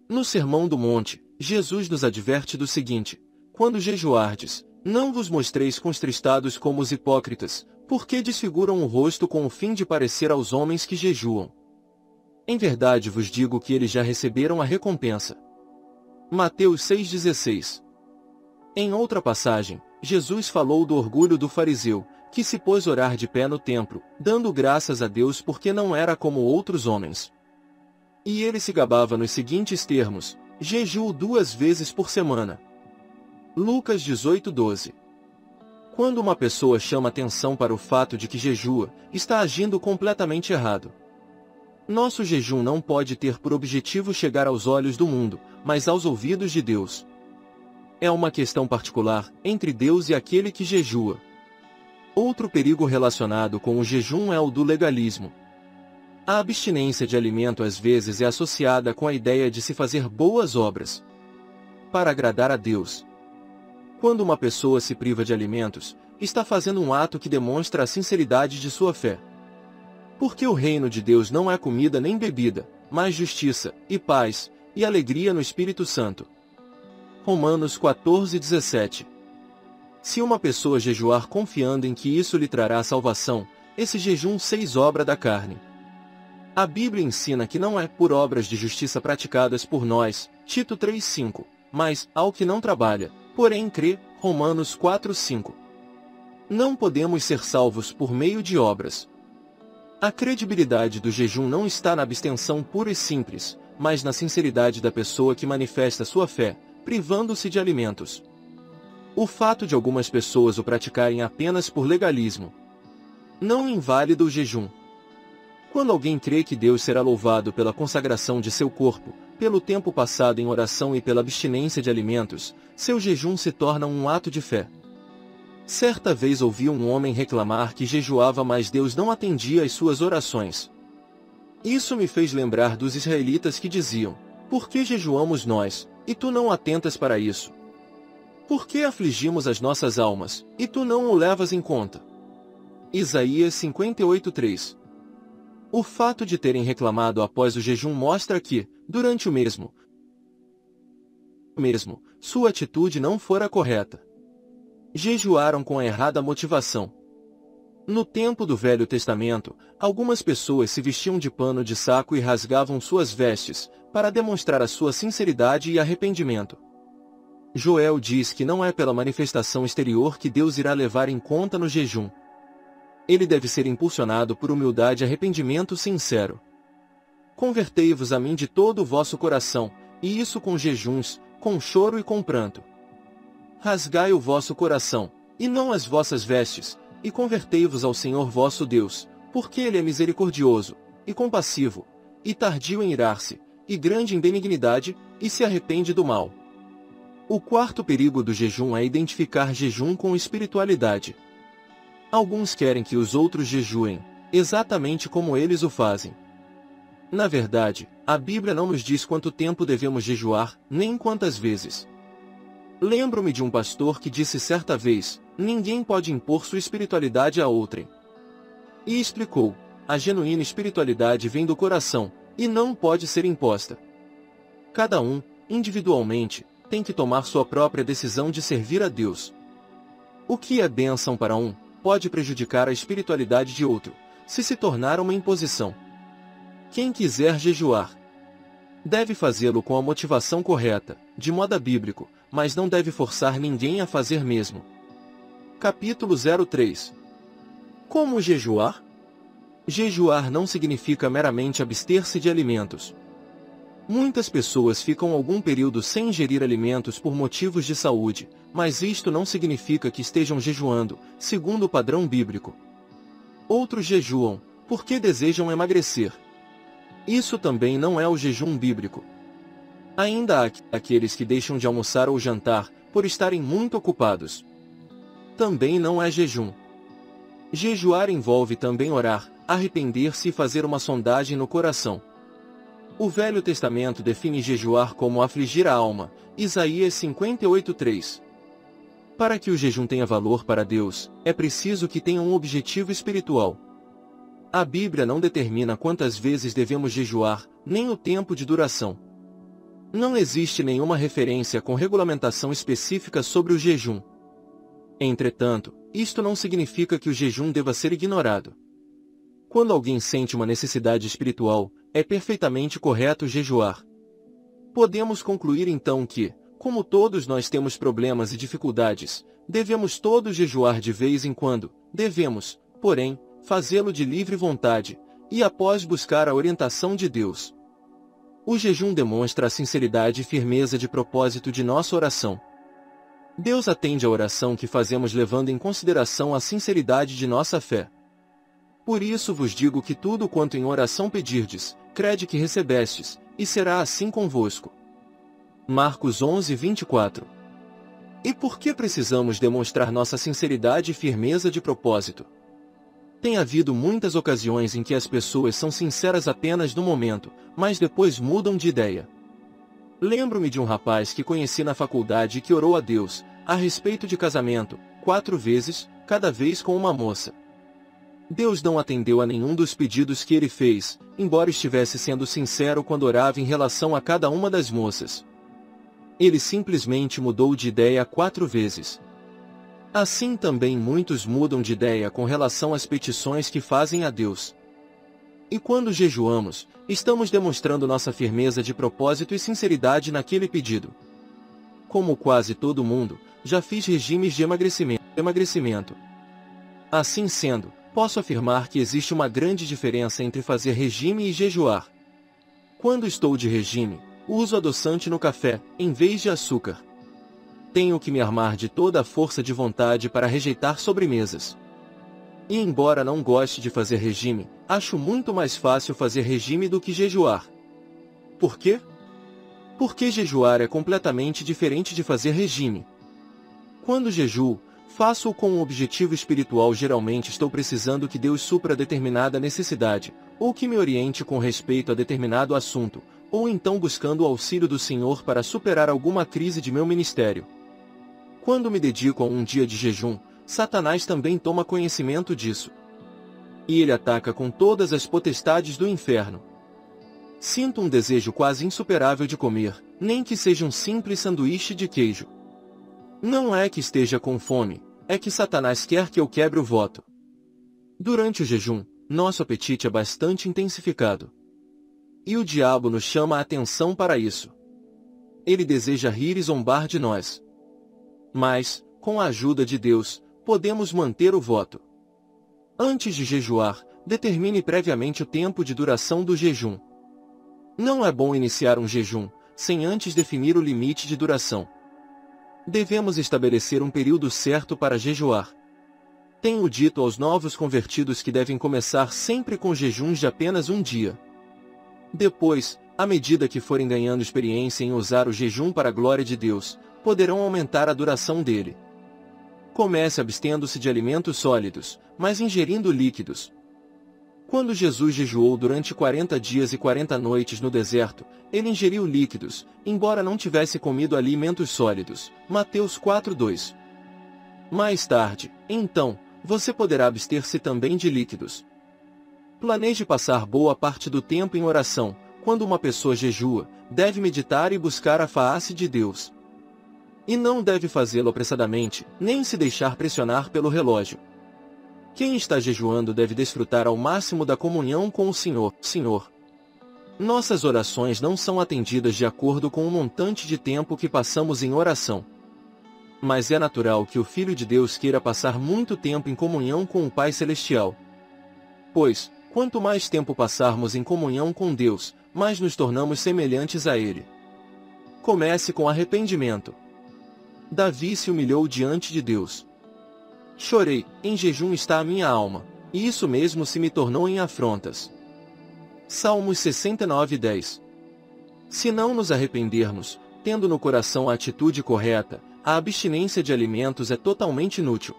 No Sermão do Monte, Jesus nos adverte do seguinte: quando jejuardes, não vos mostreis contristados como os hipócritas, porque desfiguram o rosto com o fim de parecer aos homens que jejuam. Em verdade vos digo que eles já receberam a recompensa. Mateus 6,16. Em outra passagem, Jesus falou do orgulho do fariseu, que se pôs orar de pé no templo, dando graças a Deus porque não era como outros homens. E ele se gabava nos seguintes termos: jejuo 2 vezes por semana. Lucas 18:12. Quando uma pessoa chama atenção para o fato de que jejua, está agindo completamente errado. Nosso jejum não pode ter por objetivo chegar aos olhos do mundo, mas aos ouvidos de Deus. É uma questão particular, entre Deus e aquele que jejua. Outro perigo relacionado com o jejum é o do legalismo. A abstinência de alimento às vezes é associada com a ideia de se fazer boas obras para agradar a Deus. Quando uma pessoa se priva de alimentos, está fazendo um ato que demonstra a sinceridade de sua fé. Porque o reino de Deus não é comida nem bebida, mas justiça, e paz, e alegria no Espírito Santo. Romanos 14:17. Se uma pessoa jejuar confiando em que isso lhe trará salvação, esse jejum seis obra da carne. A Bíblia ensina que não é por obras de justiça praticadas por nós, Tito 3:5, mas, ao que não trabalha, porém crê, Romanos 4:5. Não podemos ser salvos por meio de obras. A credibilidade do jejum não está na abstenção pura e simples, mas na sinceridade da pessoa que manifesta sua fé, privando-se de alimentos. O fato de algumas pessoas o praticarem apenas por legalismo não invalida o jejum. Quando alguém crê que Deus será louvado pela consagração de seu corpo, pelo tempo passado em oração e pela abstinência de alimentos, seu jejum se torna um ato de fé. Certa vez ouvi um homem reclamar que jejuava, mas Deus não atendia às suas orações. Isso me fez lembrar dos israelitas que diziam: por que jejuamos nós, e tu não atentas para isso? Por que afligimos as nossas almas, e tu não o levas em conta? Isaías 58:3. O fato de terem reclamado após o jejum mostra que, durante o mesmo, sua atitude não fora correta. Jejuaram com a errada motivação. No tempo do Velho Testamento, algumas pessoas se vestiam de pano de saco e rasgavam suas vestes, para demonstrar a sua sinceridade e arrependimento. Joel diz que não é pela manifestação exterior que Deus irá levar em conta no jejum. Ele deve ser impulsionado por humildade e arrependimento sincero. Convertei-vos a mim de todo o vosso coração, e isso com jejuns, com choro e com pranto. Rasgai o vosso coração, e não as vossas vestes, e convertei-vos ao Senhor vosso Deus, porque Ele é misericordioso, e compassivo, e tardio em irar-se, e grande em benignidade, e se arrepende do mal. O quarto perigo do jejum é identificar jejum com espiritualidade. Alguns querem que os outros jejuem, exatamente como eles o fazem. Na verdade, a Bíblia não nos diz quanto tempo devemos jejuar, nem quantas vezes. Lembro-me de um pastor que disse certa vez: ninguém pode impor sua espiritualidade a outrem. E explicou: a genuína espiritualidade vem do coração, e não pode ser imposta. Cada um, individualmente, tem que tomar sua própria decisão de servir a Deus. O que é bênção para um, pode prejudicar a espiritualidade de outro, se tornar uma imposição. Quem quiser jejuar deve fazê-lo com a motivação correta, de modo bíblico, mas não deve forçar ninguém a fazer mesmo. Capítulo 03. Como jejuar? Jejuar não significa meramente abster-se de alimentos. Muitas pessoas ficam algum período sem ingerir alimentos por motivos de saúde, mas isto não significa que estejam jejuando, segundo o padrão bíblico. Outros jejuam porque desejam emagrecer. Isso também não é o jejum bíblico. Ainda há aqueles que deixam de almoçar ou jantar, por estarem muito ocupados. Também não é jejum. Jejuar envolve também orar, arrepender-se e fazer uma sondagem no coração. O Velho Testamento define jejuar como afligir a alma, Isaías 58:3. Para que o jejum tenha valor para Deus, é preciso que tenha um objetivo espiritual. A Bíblia não determina quantas vezes devemos jejuar, nem o tempo de duração. Não existe nenhuma referência com regulamentação específica sobre o jejum. Entretanto, isto não significa que o jejum deva ser ignorado. Quando alguém sente uma necessidade espiritual, é perfeitamente correto jejuar. Podemos concluir então que, como todos nós temos problemas e dificuldades, devemos todos jejuar de vez em quando, devemos, porém, fazê-lo de livre vontade, e após buscar a orientação de Deus. O jejum demonstra a sinceridade e firmeza de propósito de nossa oração. Deus atende à oração que fazemos levando em consideração a sinceridade de nossa fé. Por isso vos digo que tudo quanto em oração pedirdes, crede que recebestes, e será assim convosco. Marcos 11:24. E por que precisamos demonstrar nossa sinceridade e firmeza de propósito? Tem havido muitas ocasiões em que as pessoas são sinceras apenas no momento, mas depois mudam de ideia. Lembro-me de um rapaz que conheci na faculdade e que orou a Deus, a respeito de casamento, 4 vezes, cada vez com uma moça. Deus não atendeu a nenhum dos pedidos que ele fez, embora estivesse sendo sincero quando orava em relação a cada uma das moças. Ele simplesmente mudou de ideia 4 vezes. Assim também muitos mudam de ideia com relação às petições que fazem a Deus. E quando jejuamos, estamos demonstrando nossa firmeza de propósito e sinceridade naquele pedido. Como quase todo mundo, já fiz regimes de emagrecimento. Assim sendo, posso afirmar que existe uma grande diferença entre fazer regime e jejuar. Quando estou de regime, uso adoçante no café, em vez de açúcar. Tenho que me armar de toda a força de vontade para rejeitar sobremesas. E embora não goste de fazer regime, acho muito mais fácil fazer regime do que jejuar. Por quê? Porque jejuar é completamente diferente de fazer regime. Quando jejuo, faço-o com um objetivo espiritual. Geralmente estou precisando que Deus supra determinada necessidade, ou que me oriente com respeito a determinado assunto, ou então buscando o auxílio do Senhor para superar alguma crise de meu ministério. Quando me dedico a um dia de jejum, Satanás também toma conhecimento disso. E ele ataca com todas as potestades do inferno. Sinto um desejo quase insuperável de comer, nem que seja um simples sanduíche de queijo. Não é que esteja com fome, é que Satanás quer que eu quebre o voto. Durante o jejum, nosso apetite é bastante intensificado. E o diabo nos chama a atenção para isso. Ele deseja rir e zombar de nós. Mas, com a ajuda de Deus, podemos manter o voto. Antes de jejuar, determine previamente o tempo de duração do jejum. Não é bom iniciar um jejum, sem antes definir o limite de duração. Devemos estabelecer um período certo para jejuar. Tenho dito aos novos convertidos que devem começar sempre com jejuns de apenas um dia. Depois, à medida que forem ganhando experiência em usar o jejum para a glória de Deus, poderão aumentar a duração dele. Comece abstendo-se de alimentos sólidos, mas ingerindo líquidos. Quando Jesus jejuou durante 40 dias e 40 noites no deserto, ele ingeriu líquidos, embora não tivesse comido alimentos sólidos. Mateus 4:2. Mais tarde, então, você poderá abster-se também de líquidos. Planeje passar boa parte do tempo em oração. Quando uma pessoa jejua, deve meditar e buscar a face de Deus. E não deve fazê-lo apressadamente, nem se deixar pressionar pelo relógio. Quem está jejuando deve desfrutar ao máximo da comunhão com o Senhor. Nossas orações não são atendidas de acordo com o montante de tempo que passamos em oração. Mas é natural que o Filho de Deus queira passar muito tempo em comunhão com o Pai Celestial. Pois, quanto mais tempo passarmos em comunhão com Deus, mais nos tornamos semelhantes a Ele. Comece com arrependimento. Davi se humilhou diante de Deus. Chorei, em jejum está a minha alma, e isso mesmo se me tornou em afrontas. Salmos 69:10. Se não nos arrependermos, tendo no coração a atitude correta, a abstinência de alimentos é totalmente inútil.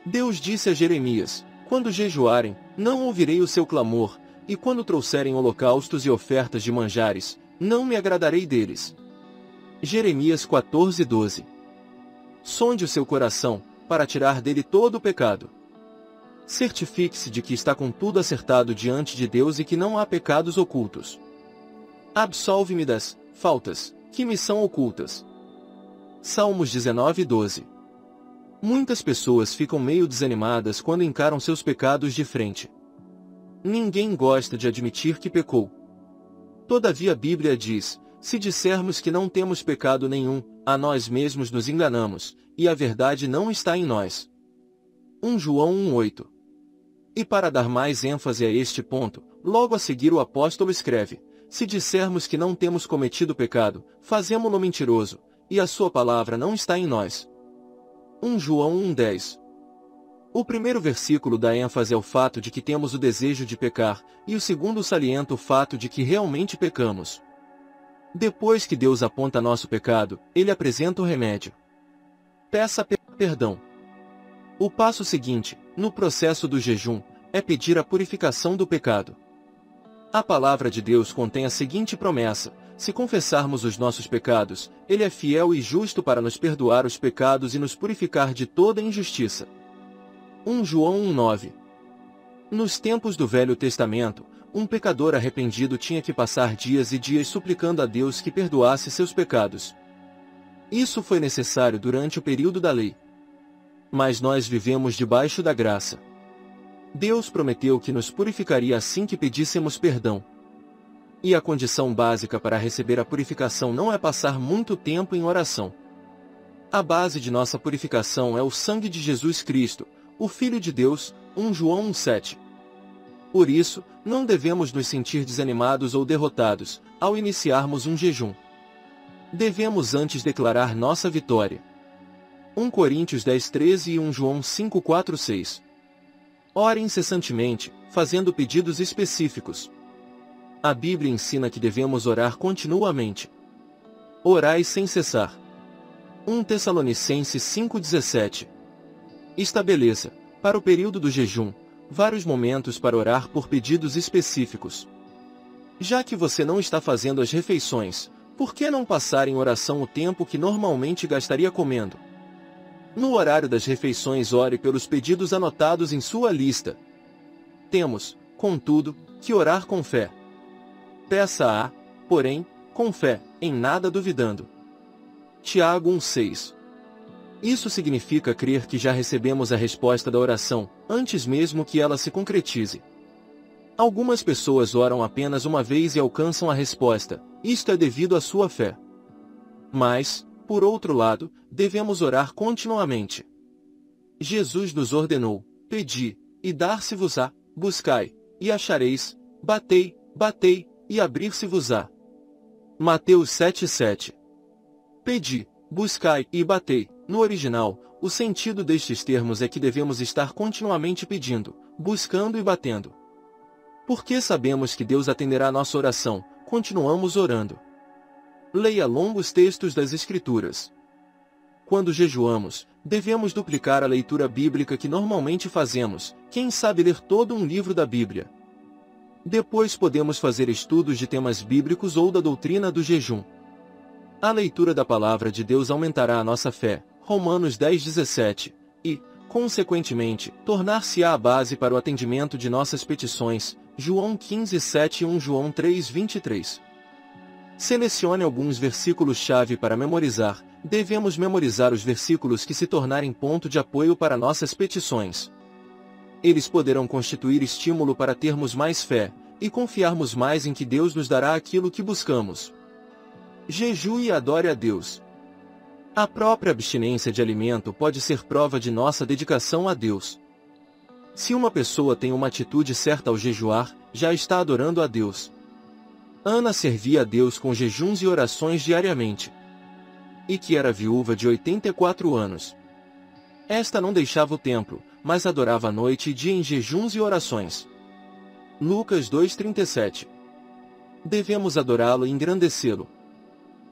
Deus disse a Jeremias: quando jejuarem, não ouvirei o seu clamor, e quando trouxerem holocaustos e ofertas de manjares, não me agradarei deles. Jeremias 14:12. Sonde o seu coração, para tirar dele todo o pecado. Certifique-se de que está com tudo acertado diante de Deus e que não há pecados ocultos. Absolve-me das faltas que me são ocultas. Salmos 19:12. Muitas pessoas ficam meio desanimadas quando encaram seus pecados de frente. Ninguém gosta de admitir que pecou. Todavia a Bíblia diz: se dissermos que não temos pecado nenhum, a nós mesmos nos enganamos, e a verdade não está em nós. 1 João 1:8. E para dar mais ênfase a este ponto, logo a seguir o apóstolo escreve: se dissermos que não temos cometido pecado, fazemo-lo mentiroso, e a sua palavra não está em nós. 1 João 1:10. O primeiro versículo dá ênfase ao fato de que temos o desejo de pecar, e o segundo salienta o fato de que realmente pecamos. Depois que Deus aponta nosso pecado, Ele apresenta o remédio. Peça perdão. O passo seguinte, no processo do jejum, é pedir a purificação do pecado. A palavra de Deus contém a seguinte promessa: se confessarmos os nossos pecados, Ele é fiel e justo para nos perdoar os pecados e nos purificar de toda injustiça. 1 João 1:9. Nos tempos do Velho Testamento, um pecador arrependido tinha que passar dias e dias suplicando a Deus que perdoasse seus pecados. Isso foi necessário durante o período da lei. Mas nós vivemos debaixo da graça. Deus prometeu que nos purificaria assim que pedíssemos perdão. E a condição básica para receber a purificação não é passar muito tempo em oração. A base de nossa purificação é o sangue de Jesus Cristo, o Filho de Deus, 1 João 1:7. Por isso, não devemos nos sentir desanimados ou derrotados, ao iniciarmos um jejum. Devemos antes declarar nossa vitória. 1 Coríntios 10:13 e 1 João 5:4-6. Ore incessantemente, fazendo pedidos específicos. A Bíblia ensina que devemos orar continuamente. Orai sem cessar. 1 Tessalonicenses 5:17. Estabeleça, para o período do jejum, vários momentos para orar por pedidos específicos. Já que você não está fazendo as refeições, por que não passar em oração o tempo que normalmente gastaria comendo? No horário das refeições, ore pelos pedidos anotados em sua lista. Temos, contudo, que orar com fé. Peça porém, com fé, em nada duvidando. Tiago 1:6. Isso significa crer que já recebemos a resposta da oração, antes mesmo que ela se concretize. Algumas pessoas oram apenas uma vez e alcançam a resposta. Isto é devido à sua fé. Mas, por outro lado, devemos orar continuamente. Jesus nos ordenou: pedi, e dar-se-vos-á, buscai, e achareis, batei, e abrir-se-vos-á. Mateus 7:7. Pedi, buscai e batei. No original, o sentido destes termos é que devemos estar continuamente pedindo, buscando e batendo. Porque sabemos que Deus atenderá nossa oração, continuamos orando. Leia longos textos das Escrituras. Quando jejuamos, devemos duplicar a leitura bíblica que normalmente fazemos, quem sabe ler todo um livro da Bíblia. Depois podemos fazer estudos de temas bíblicos ou da doutrina do jejum. A leitura da palavra de Deus aumentará a nossa fé, Romanos 10:17, e, consequentemente, tornar-se-á a base para o atendimento de nossas petições, João 15:7 e 1 João 3:23. Selecione alguns versículos-chave para memorizar. Devemos memorizar os versículos que se tornarem ponto de apoio para nossas petições. Eles poderão constituir estímulo para termos mais fé, e confiarmos mais em que Deus nos dará aquilo que buscamos. Jejue e adore a Deus. A própria abstinência de alimento pode ser prova de nossa dedicação a Deus. Se uma pessoa tem uma atitude certa ao jejuar, já está adorando a Deus. Ana servia a Deus com jejuns e orações diariamente. E que era viúva de 84 anos. Esta não deixava o templo, mas adorava noite e dia em jejuns e orações. Lucas 2:37. Devemos adorá-lo e engrandecê-lo.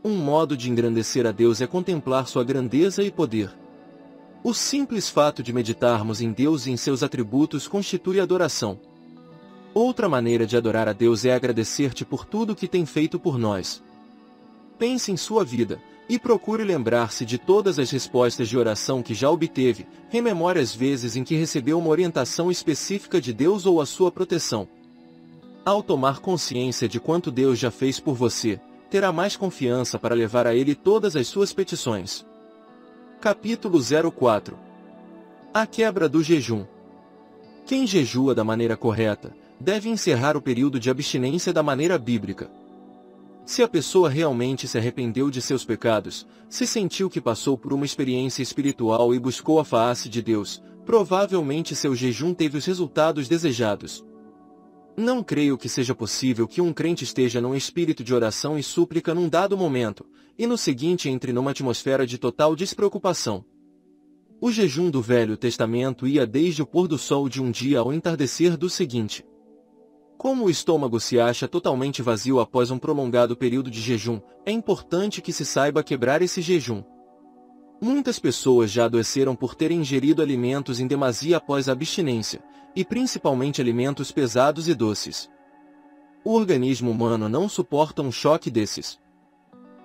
Um modo de engrandecer a Deus é contemplar sua grandeza e poder. O simples fato de meditarmos em Deus e em seus atributos constitui adoração. Outra maneira de adorar a Deus é agradecer-te por tudo que tem feito por nós. Pense em sua vida, e procure lembrar-se de todas as respostas de oração que já obteve, rememore as vezes em que recebeu uma orientação específica de Deus ou a sua proteção. Ao tomar consciência de quanto Deus já fez por você, terá mais confiança para levar a Ele todas as suas petições. Capítulo 04. A quebra do jejum. Quem jejua da maneira correta, deve encerrar o período de abstinência da maneira bíblica. Se a pessoa realmente se arrependeu de seus pecados, se sentiu que passou por uma experiência espiritual e buscou a face de Deus, provavelmente seu jejum teve os resultados desejados. Não creio que seja possível que um crente esteja num espírito de oração e súplica num dado momento, e no seguinte entre numa atmosfera de total despreocupação. O jejum do Velho Testamento ia desde o pôr do sol de um dia ao entardecer do seguinte. Como o estômago se acha totalmente vazio após um prolongado período de jejum, é importante que se saiba quebrar esse jejum. Muitas pessoas já adoeceram por terem ingerido alimentos em demasia após a abstinência, e principalmente alimentos pesados e doces. O organismo humano não suporta um choque desses.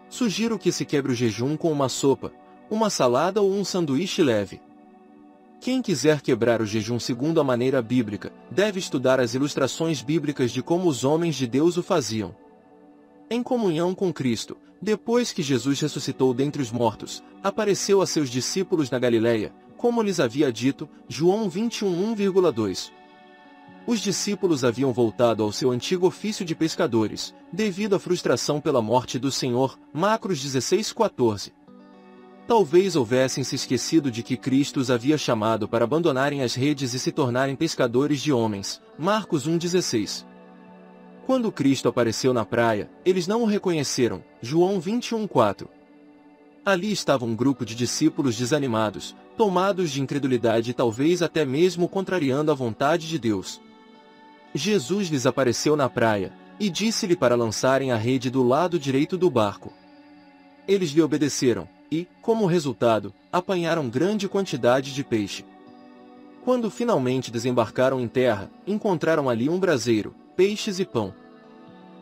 Sugiro que se quebre o jejum com uma sopa, uma salada ou um sanduíche leve. Quem quiser quebrar o jejum segundo a maneira bíblica, deve estudar as ilustrações bíblicas de como os homens de Deus o faziam. Em comunhão com Cristo, depois que Jesus ressuscitou dentre os mortos, apareceu a seus discípulos na Galileia, como lhes havia dito, João 21:1,2. Os discípulos haviam voltado ao seu antigo ofício de pescadores, devido à frustração pela morte do Senhor, Marcos 16:14. Talvez houvessem se esquecido de que Cristo os havia chamado para abandonarem as redes e se tornarem pescadores de homens, Marcos 1:16. Quando Cristo apareceu na praia, eles não o reconheceram, João 21:4. Ali estava um grupo de discípulos desanimados, tomados de incredulidade e talvez até mesmo contrariando a vontade de Deus. Jesus lhes apareceu na praia, e disse-lhe para lançarem a rede do lado direito do barco. Eles lhe obedeceram, e, como resultado, apanharam grande quantidade de peixe. Quando finalmente desembarcaram em terra, encontraram ali um braseiro, peixes e pão.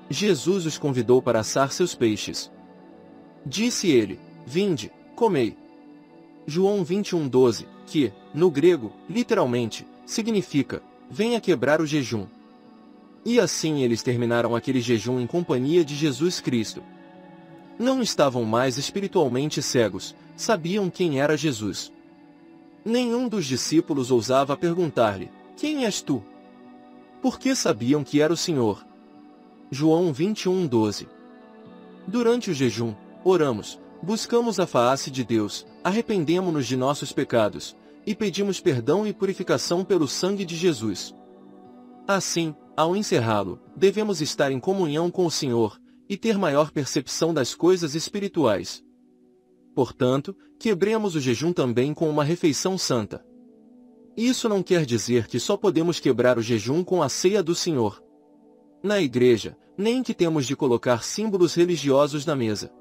Jesus os convidou para assar seus peixes. Disse ele, vinde, comei. João 21:12, que, no grego, literalmente, significa, venha quebrar o jejum. E assim eles terminaram aquele jejum em companhia de Jesus Cristo. Não estavam mais espiritualmente cegos, sabiam quem era Jesus. Nenhum dos discípulos ousava perguntar-lhe, quem és tu? Porque sabiam que era o Senhor. João 21:12. Durante o jejum, oramos, buscamos a face de Deus, arrependemo-nos de nossos pecados, e pedimos perdão e purificação pelo sangue de Jesus. Assim, ao encerrá-lo, devemos estar em comunhão com o Senhor, e ter maior percepção das coisas espirituais. Portanto, quebremos o jejum também com uma refeição santa. Isso não quer dizer que só podemos quebrar o jejum com a ceia do Senhor. Na igreja, nem que temos de colocar símbolos religiosos na mesa.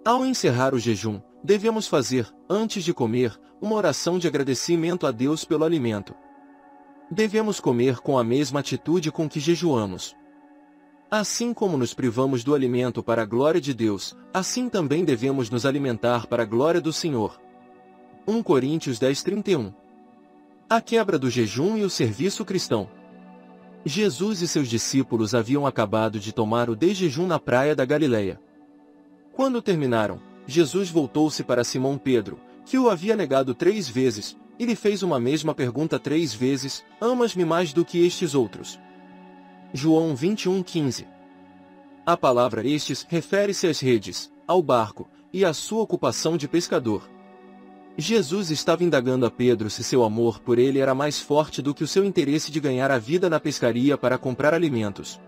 Ao encerrar o jejum, devemos fazer, antes de comer, uma oração de agradecimento a Deus pelo alimento. Devemos comer com a mesma atitude com que jejuamos. Assim como nos privamos do alimento para a glória de Deus, assim também devemos nos alimentar para a glória do Senhor. 1 Coríntios 10:31. A quebra do jejum e o serviço cristão. Jesus e seus discípulos haviam acabado de tomar o desjejum na praia da Galileia. Quando terminaram, Jesus voltou-se para Simão Pedro, que o havia negado 3 vezes, e lhe fez uma mesma pergunta 3 vezes: amas-me mais do que estes outros? João 21:15. A palavra estes refere-se às redes, ao barco, e à sua ocupação de pescador. Jesus estava indagando a Pedro se seu amor por ele era mais forte do que o seu interesse de ganhar a vida na pescaria para comprar alimentos.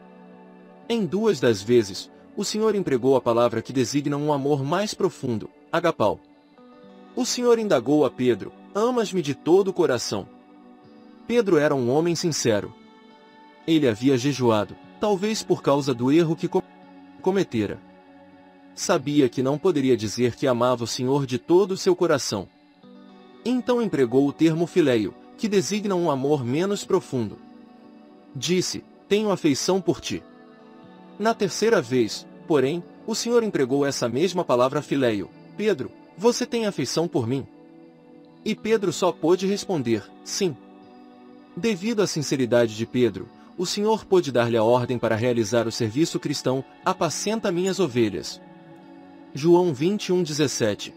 Em 2 das vezes, o Senhor empregou a palavra que designa um amor mais profundo, agapau. O Senhor indagou a Pedro: amas-me de todo o coração? Pedro era um homem sincero. Ele havia jejuado, talvez por causa do erro que cometera. Sabia que não poderia dizer que amava o Senhor de todo o seu coração. Então empregou o termo filéio, que designa um amor menos profundo. Disse: tenho afeição por ti. Na 3ª vez, porém, o Senhor empregou essa mesma palavra filéio: Pedro, você tem afeição por mim? E Pedro só pôde responder: sim. Devido à sinceridade de Pedro, o Senhor pôde dar-lhe a ordem para realizar o serviço cristão: apacenta minhas ovelhas. João 21:17.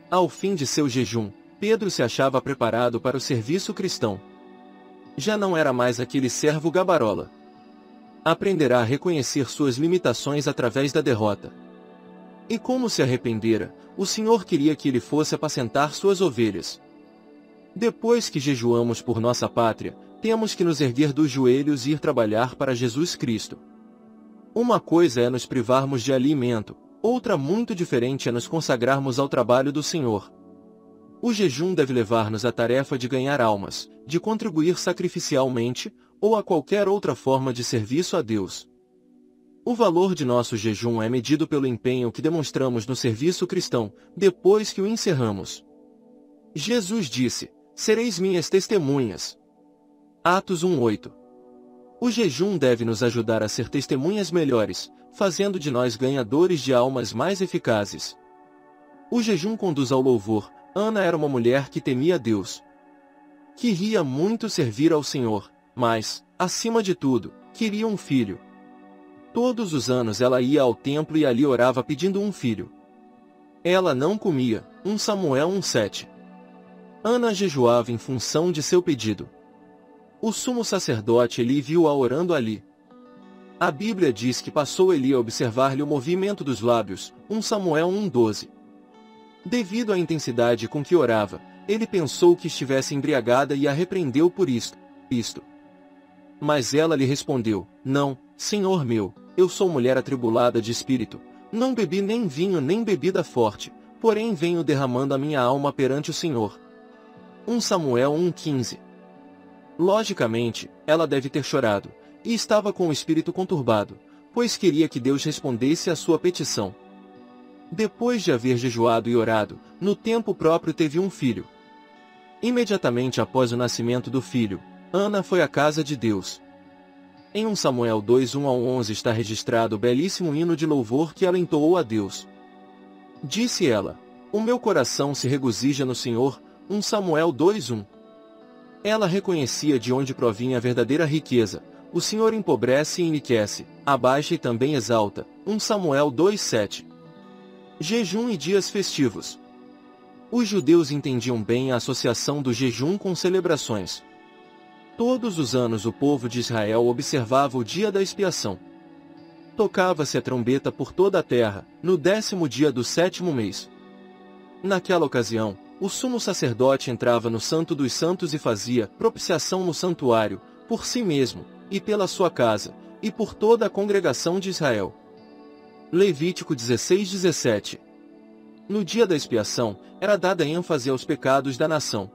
Ao fim de seu jejum, Pedro se achava preparado para o serviço cristão. Já não era mais aquele servo gabarola. Aprenderá a reconhecer suas limitações através da derrota. E como se arrependera, o Senhor queria que ele fosse apacentar suas ovelhas. Depois que jejuamos por nossa pátria, temos que nos erguer dos joelhos e ir trabalhar para Jesus Cristo. Uma coisa é nos privarmos de alimento, outra muito diferente é nos consagrarmos ao trabalho do Senhor. O jejum deve levar-nos à tarefa de ganhar almas, de contribuir sacrificialmente, ou a qualquer outra forma de serviço a Deus. O valor de nosso jejum é medido pelo empenho que demonstramos no serviço cristão, depois que o encerramos. Jesus disse: sereis minhas testemunhas. Atos 1:8. O jejum deve nos ajudar a ser testemunhas melhores, fazendo de nós ganhadores de almas mais eficazes. O jejum conduz ao louvor. Ana era uma mulher que temia Deus. Queria muito servir ao Senhor, mas, acima de tudo, queria um filho. Todos os anos ela ia ao templo e ali orava pedindo um filho. Ela não comia. 1 Samuel 1:7. Ana jejuava em função de seu pedido. O sumo sacerdote Eli viu-a orando ali. A Bíblia diz que passou Eli a observar-lhe o movimento dos lábios. 1 Samuel 1:12. Devido à intensidade com que orava, ele pensou que estivesse embriagada e a repreendeu por isto. Mas ela lhe respondeu: não, Senhor meu, eu sou mulher atribulada de espírito, não bebi nem vinho nem bebida forte, porém venho derramando a minha alma perante o Senhor. 1 Samuel 1:15. Logicamente, ela deve ter chorado, e estava com o espírito conturbado, pois queria que Deus respondesse à sua petição. Depois de haver jejuado e orado, no tempo próprio teve um filho. Imediatamente após o nascimento do filho, Ana foi à casa de Deus. Em 1 Samuel 2:1-11 está registrado o belíssimo hino de louvor que ela entoou a Deus. Disse ela: o meu coração se regozija no Senhor. 1 Samuel 2:1. Ela reconhecia de onde provinha a verdadeira riqueza. O Senhor empobrece e enriquece, abaixa e também exalta. 1 Samuel 2:7. Jejum e dias festivos. Os judeus entendiam bem a associação do jejum com celebrações. Todos os anos o povo de Israel observava o dia da expiação. Tocava-se a trombeta por toda a terra, no 10º dia do 7º mês. Naquela ocasião, o sumo sacerdote entrava no Santo dos Santos e fazia propiciação no santuário, por si mesmo, e pela sua casa, e por toda a congregação de Israel. Levítico 16:17. No dia da expiação, era dada ênfase aos pecados da nação.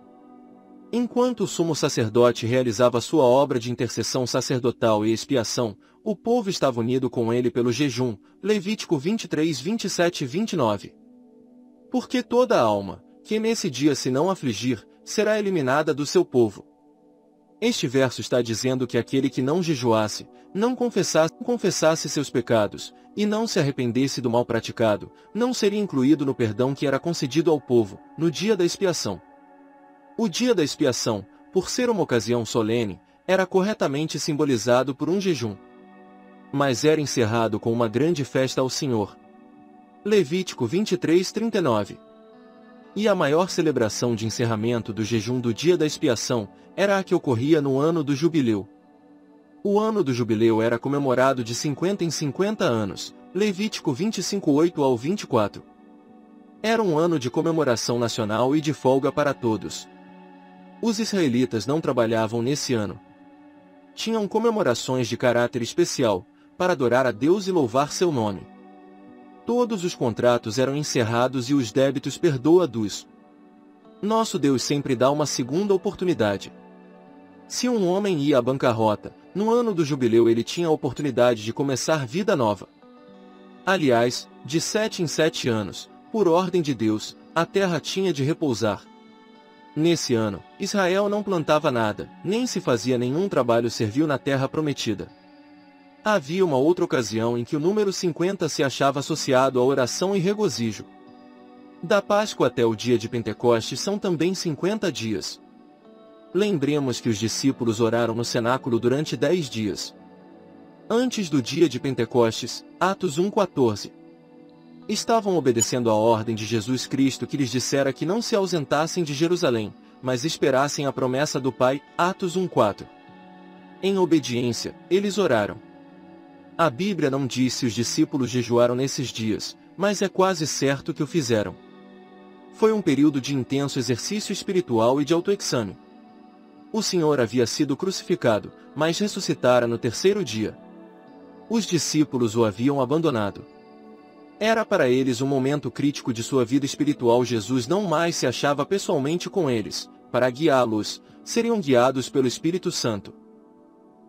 Enquanto o sumo sacerdote realizava sua obra de intercessão sacerdotal e expiação, o povo estava unido com ele pelo jejum. Levítico 23, 27 e 29. Porque toda alma, que nesse dia se não afligir, será eliminada do seu povo. Este verso está dizendo que aquele que não jejuasse, não confessasse seus pecados, e não se arrependesse do mal praticado, não seria incluído no perdão que era concedido ao povo, no dia da expiação. O dia da expiação, por ser uma ocasião solene, era corretamente simbolizado por um jejum. Mas era encerrado com uma grande festa ao Senhor. Levítico 23:39. E a maior celebração de encerramento do jejum do dia da expiação era a que ocorria no ano do jubileu. O ano do jubileu era comemorado de 50 em 50 anos, Levítico 25:8 ao 24. Era um ano de comemoração nacional e de folga para todos. Os israelitas não trabalhavam nesse ano. Tinham comemorações de caráter especial, para adorar a Deus e louvar seu nome. Todos os contratos eram encerrados e os débitos perdoados. Nosso Deus sempre dá uma segunda oportunidade. Se um homem ia à bancarrota, no ano do jubileu ele tinha a oportunidade de começar vida nova. Aliás, de 7 em 7 anos, por ordem de Deus, a terra tinha de repousar. Nesse ano, Israel não plantava nada, nem se fazia nenhum trabalho servil na terra prometida. Havia uma outra ocasião em que o número 50 se achava associado à oração e regozijo. Da Páscoa até o dia de Pentecostes são também 50 dias. Lembremos que os discípulos oraram no cenáculo durante 10 dias. Antes do dia de Pentecostes, Atos 1:14. Estavam obedecendo à ordem de Jesus Cristo que lhes dissera que não se ausentassem de Jerusalém, mas esperassem a promessa do Pai, Atos 1:4. Em obediência, eles oraram. A Bíblia não diz se os discípulos jejuaram nesses dias, mas é quase certo que o fizeram. Foi um período de intenso exercício espiritual e de autoexame. O Senhor havia sido crucificado, mas ressuscitara no terceiro dia. Os discípulos o haviam abandonado. Era para eles um momento crítico de sua vida espiritual. Jesus não mais se achava pessoalmente com eles. Para guiá-los, seriam guiados pelo Espírito Santo.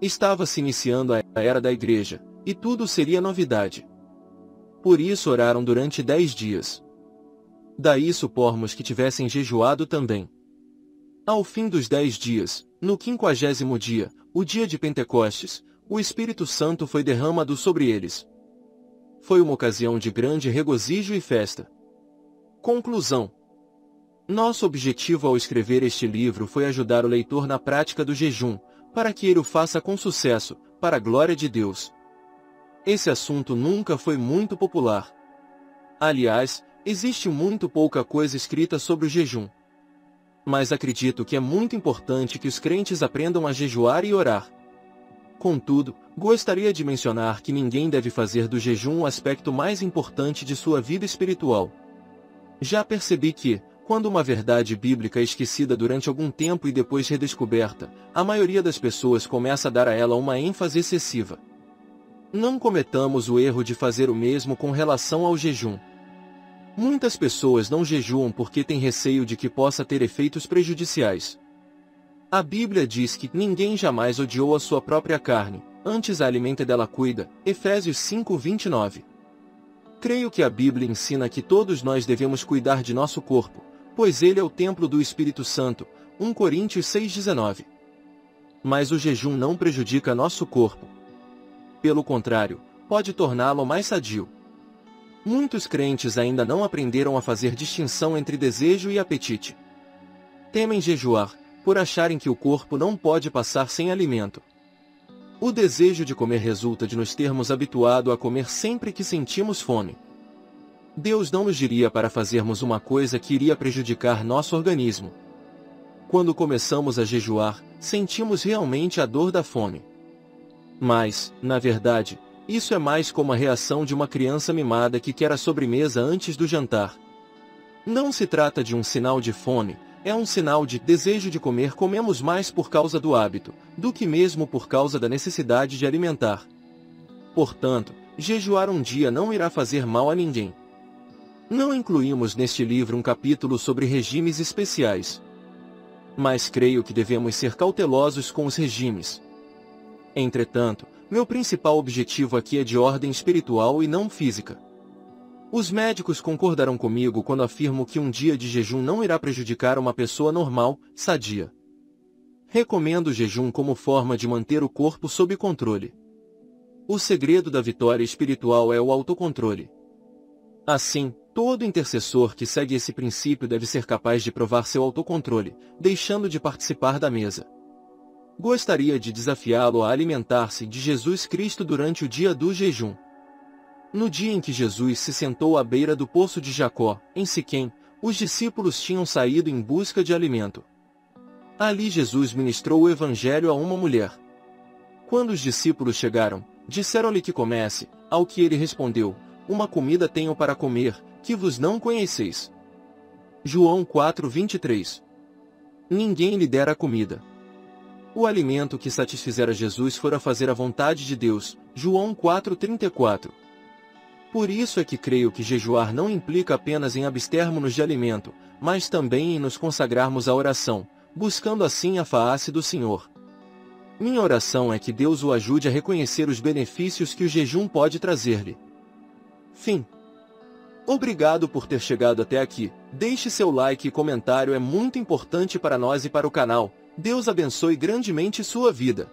Estava se iniciando a era da igreja, e tudo seria novidade. Por isso oraram durante 10 dias. Daí supormos que tivessem jejuado também. Ao fim dos 10 dias, no 50º dia, o dia de Pentecostes, o Espírito Santo foi derramado sobre eles. Foi uma ocasião de grande regozijo e festa. Conclusão. Nosso objetivo ao escrever este livro foi ajudar o leitor na prática do jejum, para que ele o faça com sucesso, para a glória de Deus. Esse assunto nunca foi muito popular. Aliás, existe muito pouca coisa escrita sobre o jejum. Mas acredito que é muito importante que os crentes aprendam a jejuar e orar. Contudo, gostaria de mencionar que ninguém deve fazer do jejum o aspecto mais importante de sua vida espiritual. Já percebi que, quando uma verdade bíblica é esquecida durante algum tempo e depois redescoberta, a maioria das pessoas começa a dar a ela uma ênfase excessiva. Não cometamos o erro de fazer o mesmo com relação ao jejum. Muitas pessoas não jejuam porque têm receio de que possa ter efeitos prejudiciais. A Bíblia diz que ninguém jamais odiou a sua própria carne, antes a alimenta e dela cuida, Efésios 5:29. Creio que a Bíblia ensina que todos nós devemos cuidar de nosso corpo, pois ele é o templo do Espírito Santo, 1 Coríntios 6:19. Mas o jejum não prejudica nosso corpo. Pelo contrário, pode torná-lo mais sadio. Muitos crentes ainda não aprenderam a fazer distinção entre desejo e apetite. Temem jejuar, por acharem que o corpo não pode passar sem alimento. O desejo de comer resulta de nos termos habituado a comer sempre que sentimos fome. Deus não nos diria para fazermos uma coisa que iria prejudicar nosso organismo. Quando começamos a jejuar, sentimos realmente a dor da fome. Mas, na verdade, isso é mais como a reação de uma criança mimada que quer a sobremesa antes do jantar. Não se trata de um sinal de fome, é um sinal de desejo de comer. Comemos mais por causa do hábito, do que mesmo por causa da necessidade de alimentar. Portanto, jejuar um dia não irá fazer mal a ninguém. Não incluímos neste livro um capítulo sobre regimes especiais. Mas creio que devemos ser cautelosos com os regimes. Entretanto, meu principal objetivo aqui é de ordem espiritual e não física. Os médicos concordarão comigo quando afirmo que um dia de jejum não irá prejudicar uma pessoa normal, sadia. Recomendo o jejum como forma de manter o corpo sob controle. O segredo da vitória espiritual é o autocontrole. Assim, todo intercessor que segue esse princípio deve ser capaz de provar seu autocontrole, deixando de participar da mesa. Gostaria de desafiá-lo a alimentar-se de Jesus Cristo durante o dia do jejum. No dia em que Jesus se sentou à beira do poço de Jacó, em Siquém, Os discípulos tinham saído em busca de alimento. Ali Jesus ministrou o evangelho a uma mulher. Quando os discípulos chegaram, disseram-lhe que comesse, ao que ele respondeu: uma comida tenho para comer, que vos não conheceis. João 4:23. Ninguém lhe dera comida. O alimento que satisfizera Jesus fora fazer a vontade de Deus. João 4:34. Por isso é que creio que jejuar não implica apenas em abstermos-nos de alimento, mas também em nos consagrarmos à oração, buscando assim a face do Senhor. Minha oração é que Deus o ajude a reconhecer os benefícios que o jejum pode trazer-lhe. Fim. Obrigado por ter chegado até aqui. Deixe seu like e comentário, é muito importante para nós e para o canal. Deus abençoe grandemente sua vida.